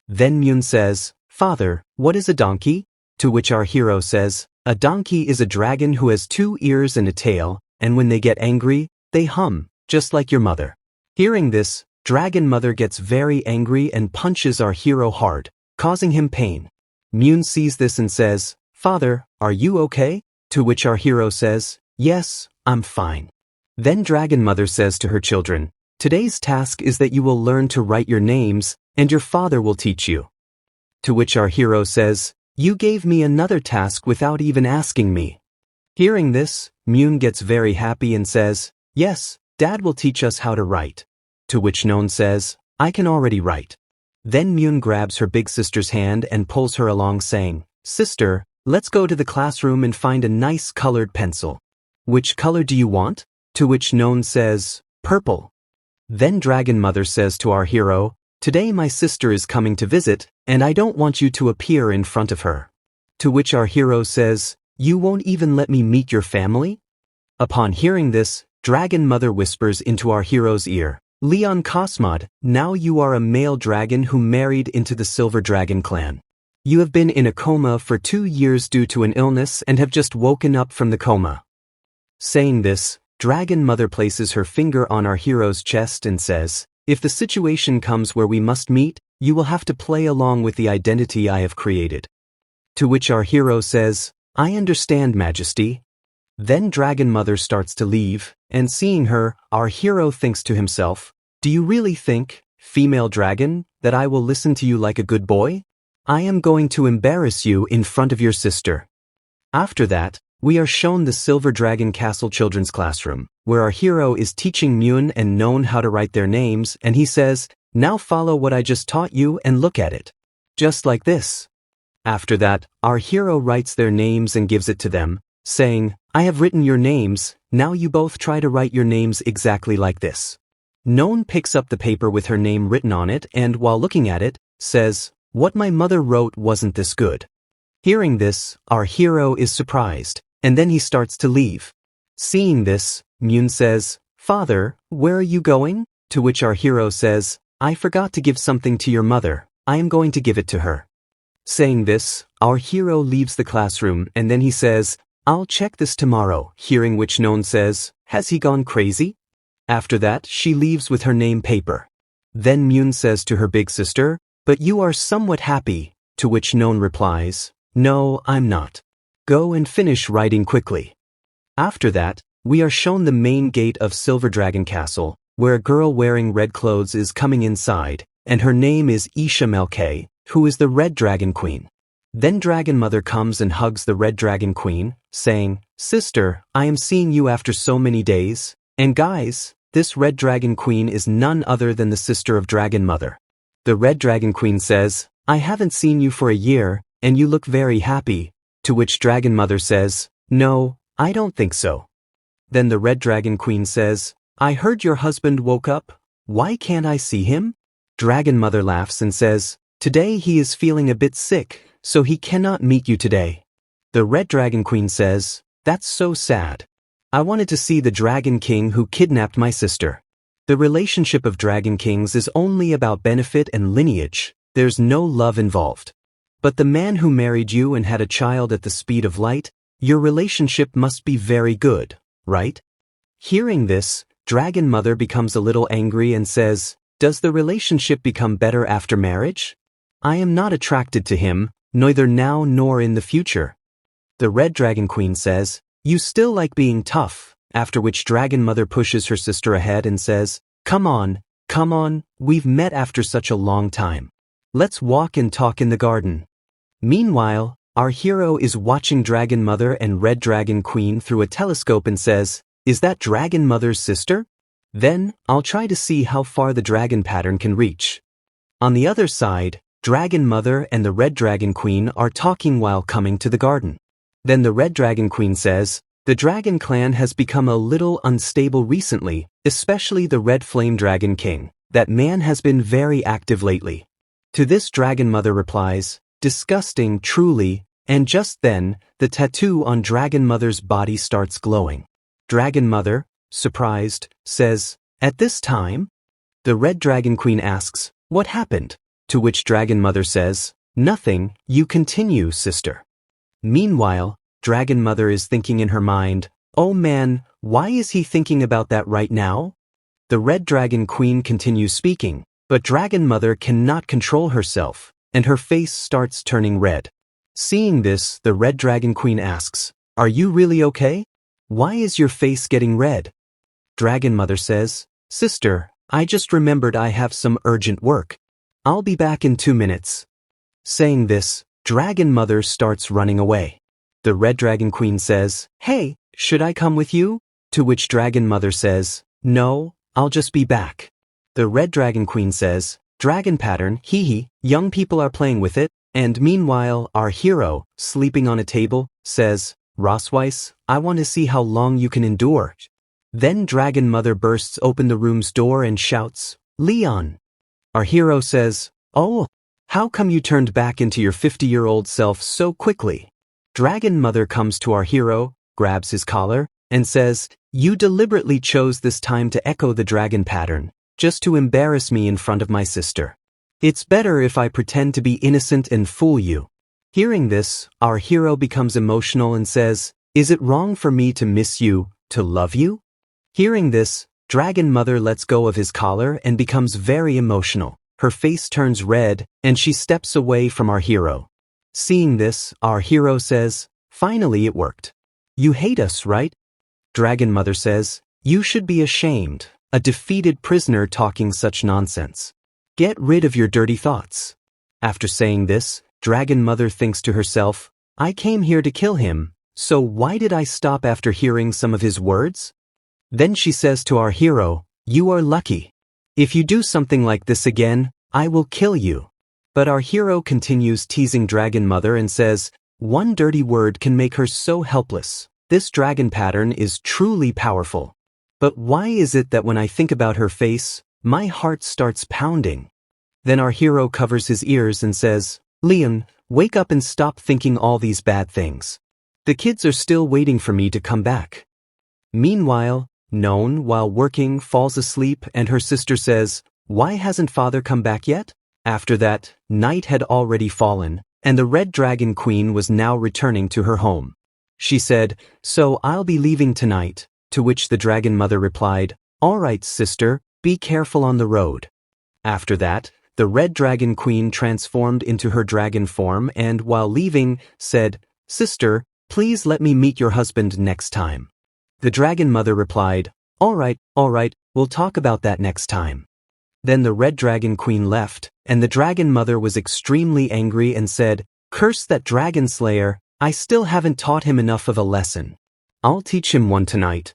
Then 𝙒 says, "Father, what is a donkey?" To which our hero says, "A donkey is a dragon who has 2 ears and a tail, and when they get angry, they hum, just like your mother." Hearing this, Dragon Mother gets very angry and punches our hero hard, causing him pain. 𝙒 sees this and says, "Father, are you okay?" To which our hero says, yes, I'm fine. Then Dragon Mother says to her children, today's task is that you will learn to write your names, and your father will teach you. To which our hero says, you gave me another task without even asking me. Hearing this, 𝙒𝙗 gets very happy and says, yes, Dad will teach us how to write. To which 𝙗 says, I can already write. Then 𝙗 grabs her big sister's hand and pulls her along saying, sister, let's go to the classroom and find a nice colored pencil. Which color do you want? To which 𝙗 says, purple. Then Dragon Mother says to our hero, today my sister is coming to visit, and I don't want you to appear in front of her. To which our hero says, you won't even let me meet your family? Upon hearing this, Dragon Mother whispers into our hero's ear, Leon Cosmod, now you are a male dragon who married into the Silver Dragon clan. You have been in a coma for 2 years due to an illness and have just woken up from the coma. Saying this, Dragon Mother places her finger on our hero's chest and says, if the situation comes where we must meet, you will have to play along with the identity I have created. To which our hero says, I understand, Majesty. Then Dragon Mother starts to leave, and seeing her, our hero thinks to himself, do you really think, female dragon, that I will listen to you like a good boy? I am going to embarrass you in front of your sister. After that, we are shown the Silver Dragon Castle Children's Classroom, where our hero is teaching 𝙗 and 𝙗 how to write their names, and he says, now follow what I just taught you and look at it. Just like this. After that, our hero writes their names and gives it to them, saying, I have written your names, now you both try to write your names exactly like this. 𝙗 picks up the paper with her name written on it and, while looking at it, says, what my mother wrote wasn't this good. Hearing this, our hero is surprised, and then he starts to leave. Seeing this, 𝙗 says, Father, where are you going? To which our hero says, I forgot to give something to your mother, I am going to give it to her. Saying this, our hero leaves the classroom and then he says, I'll check this tomorrow, hearing which 𝙗 says, has he gone crazy? After that, she leaves with her name paper. Then 𝙗 says to her big sister, but you are somewhat happy, to which 𝙗 replies, no, I'm not. Go and finish writing quickly. After that, we are shown the main gate of Silver Dragon Castle, where a girl wearing red clothes is coming inside, and her name is 𝙗𝙤𝙤𝙬, who is the Red Dragon Queen. Then Dragon Mother comes and hugs the Red Dragon Queen, saying, Sister, I am seeing you after so many days, and guys, this Red Dragon Queen is none other than the sister of Dragon Mother. The Red Dragon Queen says, I haven't seen you for a year, and you look very happy, to which Dragon Mother says, no, I don't think so. Then the Red Dragon Queen says, I heard your husband woke up, why can't I see him? Dragon Mother laughs and says, today he is feeling a bit sick, so he cannot meet you today. The Red Dragon Queen says, that's so sad. I wanted to see the Dragon King who kidnapped my sister. The relationship of Dragon Kings is only about benefit and lineage, there's no love involved. But the man who married you and had a child at the speed of light, your relationship must be very good, right? Hearing this, Dragon Mother becomes a little angry and says, does the relationship become better after marriage? I am not attracted to him, neither now nor in the future. The Red Dragon Queen says, you still like being tough, after which Dragon Mother pushes her sister ahead and says, come on, we've met after such a long time. Let's walk and talk in the garden. Meanwhile, our hero is watching Dragon Mother and Red Dragon Queen through a telescope and says, is that Dragon Mother's sister? Then, I'll try to see how far the dragon pattern can reach. On the other side, Dragon Mother and the Red Dragon Queen are talking while coming to the garden. Then the Red Dragon Queen says, the Dragon Clan has become a little unstable recently, especially the Red Flame Dragon King. That man has been very active lately. To this Dragon Mother replies, disgusting truly, and just then, the tattoo on Dragon Mother's body starts glowing. Dragon Mother, surprised, says, at this time? The Red Dragon Queen asks, what happened? To which Dragon Mother says, nothing, you continue, sister. Meanwhile, Dragon Mother is thinking in her mind, oh man, why is he thinking about that right now? The Red Dragon Queen continues speaking, but Dragon Mother cannot control herself, and her face starts turning red. Seeing this, the Red Dragon Queen asks, Are you really okay? Why is your face getting red? Dragon Mother says, Sister, I just remembered I have some urgent work. I'll be back in 2 minutes. Saying this, Dragon Mother starts running away. The Red Dragon Queen says, Hey, should I come with you? To which Dragon Mother says, No, I'll just be back. The Red Dragon Queen says, Dragon pattern, hee hee, young people are playing with it, and meanwhile our hero, sleeping on a table, says, Rothtaylor, I want to see how long you can endure. Then Dragon Mother bursts open the room's door and shouts, Leon. Our hero says, Oh, how come you turned back into your 50-year-old self so quickly? Dragon Mother comes to our hero, grabs his collar, and says, You deliberately chose this time to echo the dragon pattern, just to embarrass me in front of my sister. It's better if I pretend to be innocent and fool you. Hearing this, our hero becomes emotional and says, Is it wrong for me to miss you, to love you? Hearing this, Dragon Mother lets go of his collar and becomes very emotional. Her face turns red, and she steps away from our hero. Seeing this, our hero says, Finally it worked. You hate us, right? Dragon Mother says, You should be ashamed, a defeated prisoner talking such nonsense. Get rid of your dirty thoughts. After saying this, Dragon Mother thinks to herself, I came here to kill him, so why did I stop after hearing some of his words? Then she says to our hero, You are lucky. If you do something like this again, I will kill you. But our hero continues teasing Dragon Mother and says, One dirty word can make her so helpless. This dragon pattern is truly powerful. But why is it that when I think about her face, my heart starts pounding? Then our hero covers his ears and says, Leon, wake up and stop thinking all these bad things. The kids are still waiting for me to come back. Meanwhile, Noan, while working, falls asleep and her sister says, Why hasn't father come back yet? After that, night had already fallen, and the Red Dragon Queen was now returning to her home. She said, So I'll be leaving tonight, to which the Dragon Mother replied, All right, sister, be careful on the road. After that, the Red Dragon Queen transformed into her dragon form and, while leaving, said, Sister, please let me meet your husband next time. The Dragon Mother replied, All right, we'll talk about that next time. Then the Red Dragon Queen left, and the Dragon Mother was extremely angry and said, Curse that dragon slayer, I still haven't taught him enough of a lesson. I'll teach him one tonight.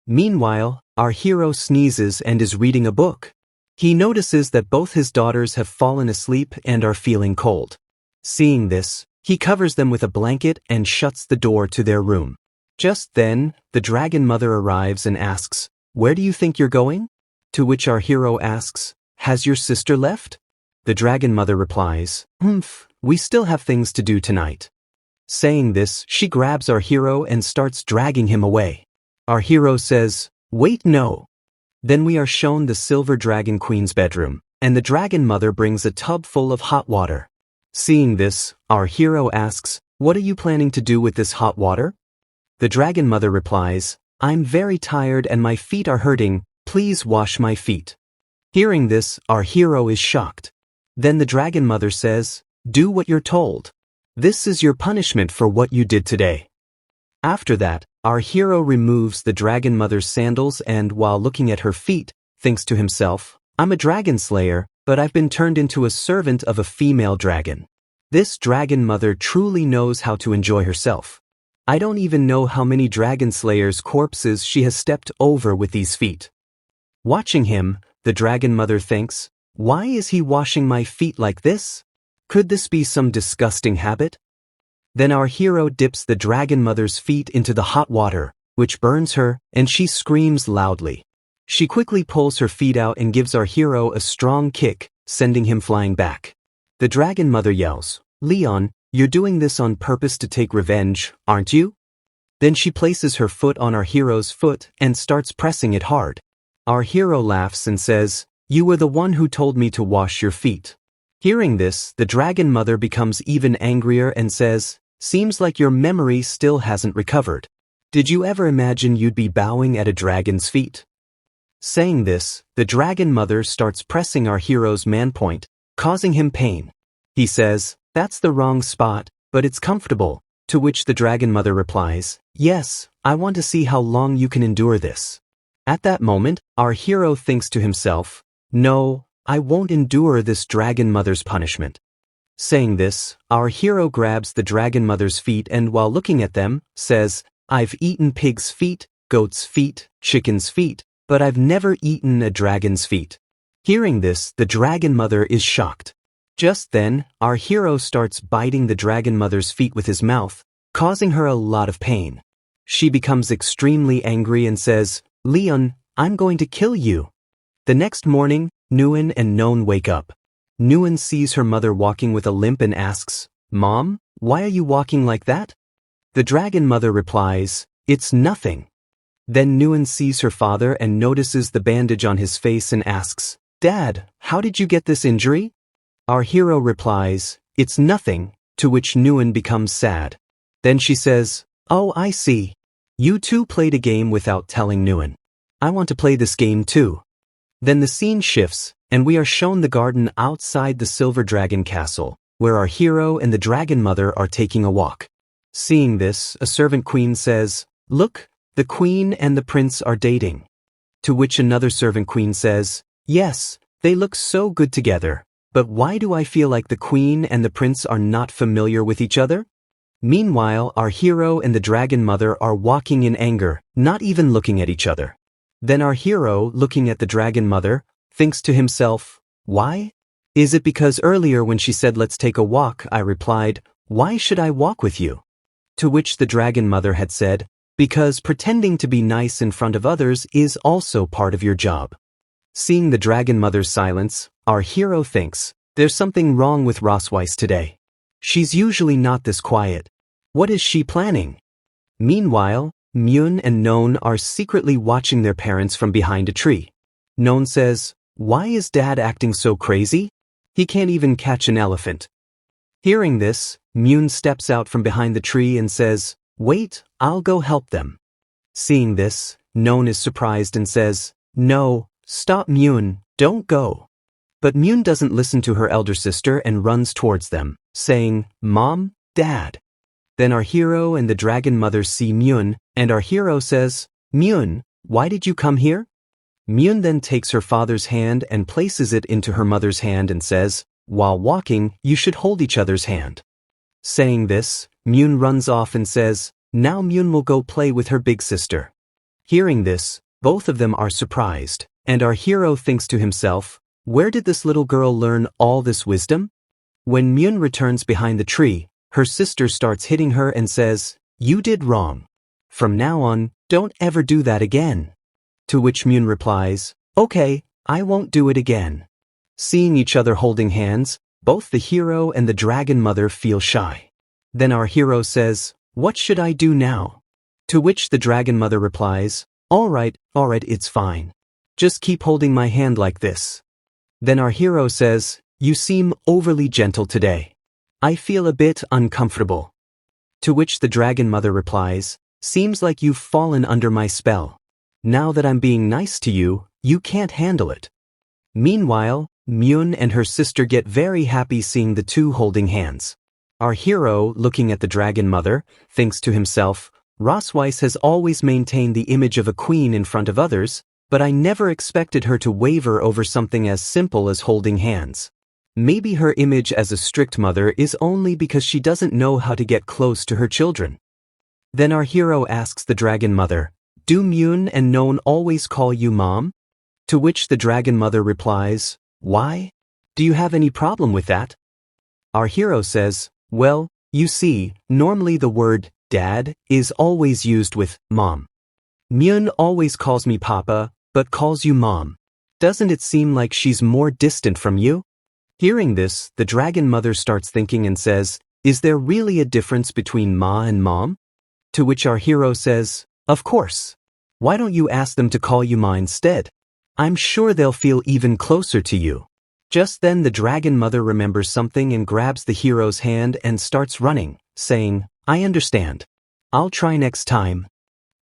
Meanwhile, our hero sneezes and is reading a book. He notices that both his daughters have fallen asleep and are feeling cold. Seeing this, he covers them with a blanket and shuts the door to their room. Just then, the Dragon Mother arrives and asks, Where do you think you're going? To which our hero asks, Has your sister left? The Dragon Mother replies, We still have things to do tonight. Saying this, she grabs our hero and starts dragging him away. Our hero says, Wait, no. Then we are shown the Silver Dragon Queen's bedroom, and the Dragon Mother brings a tub full of hot water. Seeing this, our hero asks, What are you planning to do with this hot water? The Dragon Mother replies, I'm very tired and my feet are hurting, please wash my feet. Hearing this, our hero is shocked. Then the Dragon Mother says, Do what you're told. This is your punishment for what you did today. After that, our hero removes the Dragon Mother's sandals and, while looking at her feet, thinks to himself, I'm a dragon slayer, but I've been turned into a servant of a female dragon. This Dragon Mother truly knows how to enjoy herself. I don't even know how many dragon slayers' corpses she has stepped over with these feet. Watching him, the Dragon Mother thinks, Why is he washing my feet like this? Could this be some disgusting habit? Then our hero dips the Dragon Mother's feet into the hot water, which burns her, and she screams loudly. She quickly pulls her feet out and gives our hero a strong kick, sending him flying back. The Dragon Mother yells, Leon, you're doing this on purpose to take revenge, aren't you? Then she places her foot on our hero's foot and starts pressing it hard. Our hero laughs and says, You were the one who told me to wash your feet. Hearing this, the Dragon Mother becomes even angrier and says, Seems like your memory still hasn't recovered. Did you ever imagine you'd be bowing at a dragon's feet? Saying this, the Dragon Mother starts pressing our hero's manpoint, causing him pain. He says, That's the wrong spot, but it's comfortable. To which the dragon mother replies, "Yes, I want to see how long you can endure this." At that moment, our hero thinks to himself, "No, I won't endure this dragon mother's punishment." Saying this, our hero grabs the dragon mother's feet and while looking at them, says, "I've eaten pig's feet, goat's feet, chicken's feet, but I've never eaten a dragon's feet." Hearing this, the dragon mother is shocked. Just then, our hero starts biting the dragon mother's feet with his mouth, causing her a lot of pain. She becomes extremely angry and says, "Leon, I'm going to kill you." The next morning, Nguyen and Non wake up. Nguyen sees her mother walking with a limp and asks, "Mom, why are you walking like that?" The dragon mother replies, "It's nothing." Then Nguyen sees her father and notices the bandage on his face and asks, "Dad, how did you get this injury?" Our hero replies, "It's nothing," to which Nguyen becomes sad. Then she says, "Oh, I see. You two played a game without telling Nguyen. I want to play this game too." Then the scene shifts, and we are shown the garden outside the Silver Dragon Castle, where our hero and the dragon mother are taking a walk. Seeing this, a servant queen says, "Look, the queen and the prince are dating." To which another servant queen says, "Yes, they look so good together, but why do I feel like the queen and the prince are not familiar with each other?" Meanwhile, our hero and the dragon mother are walking in anger, not even looking at each other. Then our hero, looking at the dragon mother, thinks to himself, "Why? Is it because earlier when she said let's take a walk, I replied, 'Why should I walk with you?' To which the dragon mother had said, 'Because pretending to be nice in front of others is also part of your job.'" Seeing the dragon mother's silence, our hero thinks, "There's something wrong with 𝙒𝙤𝙤𝙬𝙀 today. She's usually not this quiet. What is she planning?" Meanwhile, Myun and Non are secretly watching their parents from behind a tree. Non says, "Why is Dad acting so crazy? He can't even catch an elephant." Hearing this, Myun steps out from behind the tree and says, "Wait, I'll go help them." Seeing this, Non is surprised and says, "No, stop Myun, don't go." But Myun doesn't listen to her elder sister and runs towards them, saying, "Mom, Dad." Then our hero and the dragon mother see Myun, and our hero says, "Myun, why did you come here?" Myun then takes her father's hand and places it into her mother's hand and says, "While walking, you should hold each other's hand." Saying this, Myun runs off and says, "Now Myun will go play with her big sister." Hearing this, both of them are surprised, and our hero thinks to himself, "Where did this little girl learn all this wisdom?" When Myun returns behind the tree, her sister starts hitting her and says, "You did wrong. From now on, don't ever do that again." To which Myun replies, "Okay, I won't do it again." Seeing each other holding hands, both the hero and the dragon mother feel shy. Then our hero says, "What should I do now?" To which the dragon mother replies, all right, it's fine. Just keep holding my hand like this." Then our hero says, "You seem overly gentle today. I feel a bit uncomfortable." To which the dragon mother replies, "Seems like you've fallen under my spell. Now that I'm being nice to you, you can't handle it." Meanwhile, Myun and her sister get very happy seeing the two holding hands. Our hero, looking at the dragon mother, thinks to himself, "𝙒𝙗𝙬𝙀 has always maintained the image of a queen in front of others, but I never expected her to waver over something as simple as holding hands. Maybe her image as a strict mother is only because she doesn't know how to get close to her children." Then our hero asks the dragon mother, "Do Myun and Non always call you mom?" To which the dragon mother replies, "Why? Do you have any problem with that?" Our hero says, "Well, you see, normally the word dad is always used with mom. Myun always calls me papa, but calls you mom. Doesn't it seem like she's more distant from you?" Hearing this, the dragon mother starts thinking and says, "Is there really a difference between ma and mom?" To which our hero says, "Of course. Why don't you ask them to call you ma instead? I'm sure they'll feel even closer to you." Just then the dragon mother remembers something and grabs the hero's hand and starts running, saying, "I understand. I'll try next time."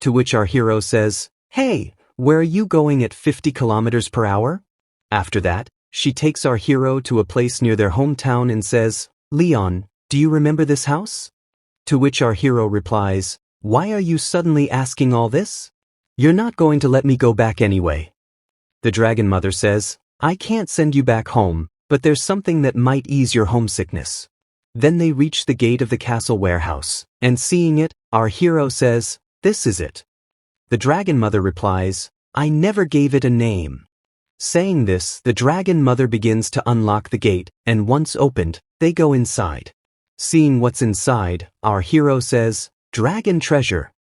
To which our hero says, "Hey, where are you going at 50 kilometers per hour?" After that, she takes our hero to a place near their hometown and says, "Leon, do you remember this house?" To which our hero replies, "Why are you suddenly asking all this? You're not going to let me go back anyway." The dragon mother says, "I can't send you back home, but there's something that might ease your homesickness." Then they reach the gate of the castle warehouse, and seeing it, our hero says, "This is it." The dragon mother replies, "I never gave it a name." Saying this, the dragon mother begins to unlock the gate, and once opened, they go inside. Seeing what's inside, our hero says, "Dragon treasure."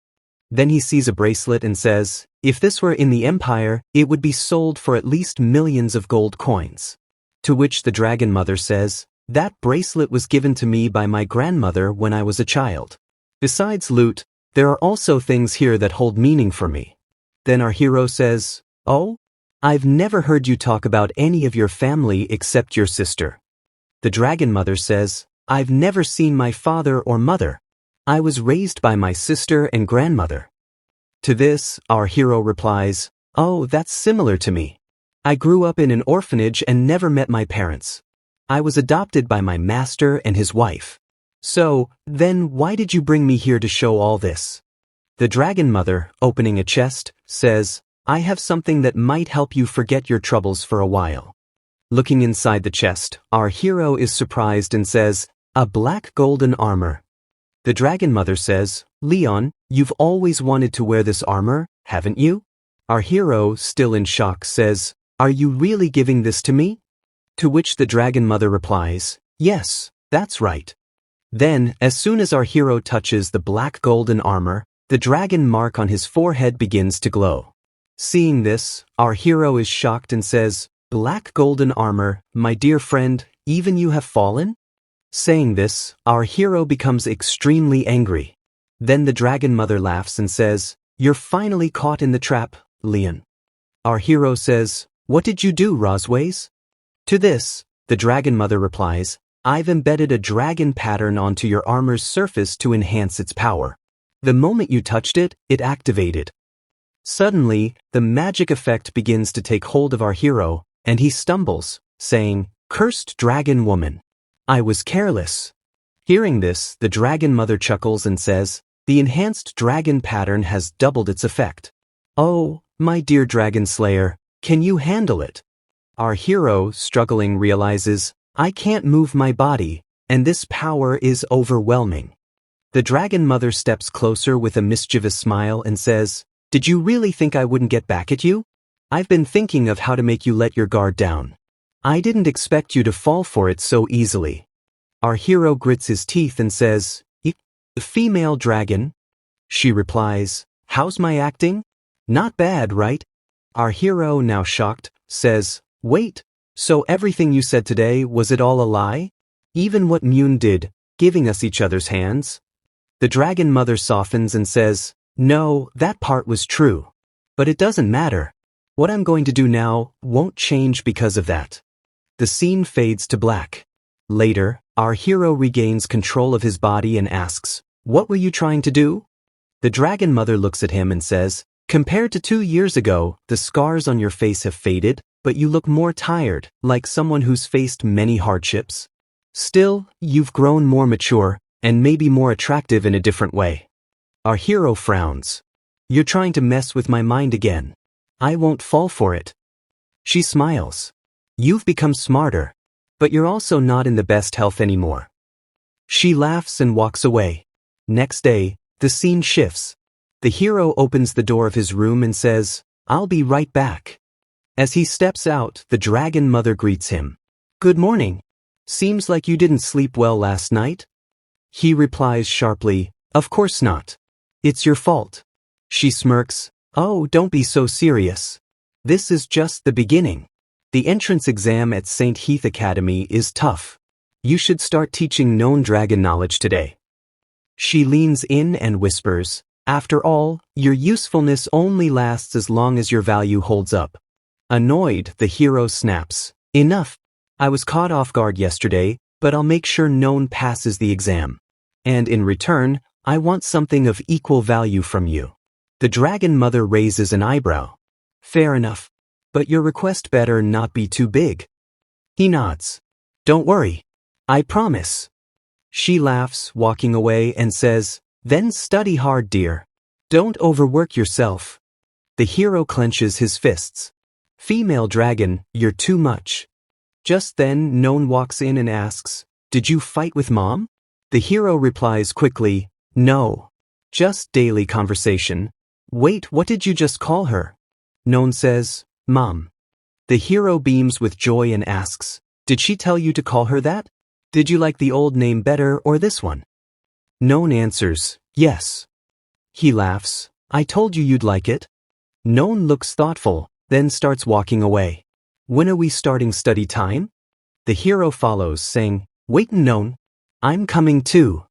Then he sees a bracelet and says, "If this were in the Empire, it would be sold for at least millions of gold coins." To which the dragon mother says, "That bracelet was given to me by my grandmother when I was a child. Besides loot, there are also things here that hold meaning for me." Then our hero says, "Oh? I've never heard you talk about any of your family except your sister." The dragon mother says, "I've never seen my father or mother. I was raised by my sister and grandmother." To this, our hero replies, "Oh, that's similar to me. I grew up in an orphanage and never met my parents. I was adopted by my master and his wife. So, then why did you bring me here to show all this?" The dragon mother, opening a chest, says, "I have something that might help you forget your troubles for a while." Looking inside the chest, our hero is surprised and says, "A black golden armor." The dragon mother says, "Leon, you've always wanted to wear this armor, haven't you?" Our hero, still in shock, says, "Are you really giving this to me?" To which the dragon mother replies, "Yes, that's right." Then, as soon as our hero touches the black golden armor, the dragon mark on his forehead begins to glow. Seeing this, our hero is shocked and says, "Black golden armor, my dear friend, even you have fallen?" Saying this, our hero becomes extremely angry. Then the dragon mother laughs and says, "You're finally caught in the trap, Leon." Our hero says, "What did you do, Rosways?" To this, the dragon mother replies, "I've embedded a dragon pattern onto your armor's surface to enhance its power. The moment you touched it, it activated." Suddenly, the magic effect begins to take hold of our hero, and he stumbles, saying, "Cursed dragon woman. I was careless." Hearing this, the dragon mother chuckles and says, "The enhanced dragon pattern has doubled its effect. Oh, my dear dragon slayer, can you handle it?" Our hero, struggling, realizes, "I can't move my body, and this power is overwhelming." The dragon mother steps closer with a mischievous smile and says, "Did you really think I wouldn't get back at you? I've been thinking of how to make you let your guard down. I didn't expect you to fall for it so easily." Our hero grits his teeth and says, "Female dragon?" She replies, "How's my acting? Not bad, right?" Our hero, now shocked, says, "Wait, so everything you said today, was it all a lie? Even what Myun did, giving us each other's hands?" The dragon mother softens and says, "No, that part was true. But it doesn't matter. What I'm going to do now won't change because of that." The scene fades to black. Later, our hero regains control of his body and asks, "What were you trying to do?" The dragon mother looks at him and says, "Compared to 2 years ago, the scars on your face have faded, but you look more tired, like someone who's faced many hardships. Still, you've grown more mature, and maybe more attractive in a different way." Our hero frowns. "You're trying to mess with my mind again. I won't fall for it." She smiles. "You've become smarter, but you're also not in the best health anymore." She laughs and walks away. Next day, the scene shifts. The hero opens the door of his room and says, "I'll be right back." As he steps out, the dragon mother greets him. "Good morning. Seems like you didn't sleep well last night." He replies sharply, "Of course not. It's your fault." She smirks, "Oh, don't be so serious. This is just the beginning. The entrance exam at 𝙒𝙯𝙀 Academy is tough. You should start teaching known dragon knowledge today." She leans in and whispers, "After all, your usefulness only lasts as long as your value holds up." Annoyed, the hero snaps, "Enough. I was caught off guard yesterday, but I'll make sure known passes the exam. And in return, I want something of equal value from you." The dragon mother raises an eyebrow. "Fair enough. But your request better not be too big." He nods. "Don't worry. I promise." She laughs, walking away, and says, "Then study hard, dear. Don't overwork yourself." The hero clenches his fists. "Female dragon, you're too much." Just then, 𝙗 walks in and asks, "Did you fight with mom?" The hero replies quickly, "No. Just daily conversation." "Wait, what did you just call her?" 𝙗 says, "Mom." The hero beams with joy and asks, "Did she tell you to call her that? Did you like the old name better or this one?" 𝙗 answers, "Yes." He laughs, "I told you you'd like it." 𝙗 looks thoughtful, then starts walking away. "When are we starting study time?" The hero follows, saying, "Wait, 𝙗. I'm coming too."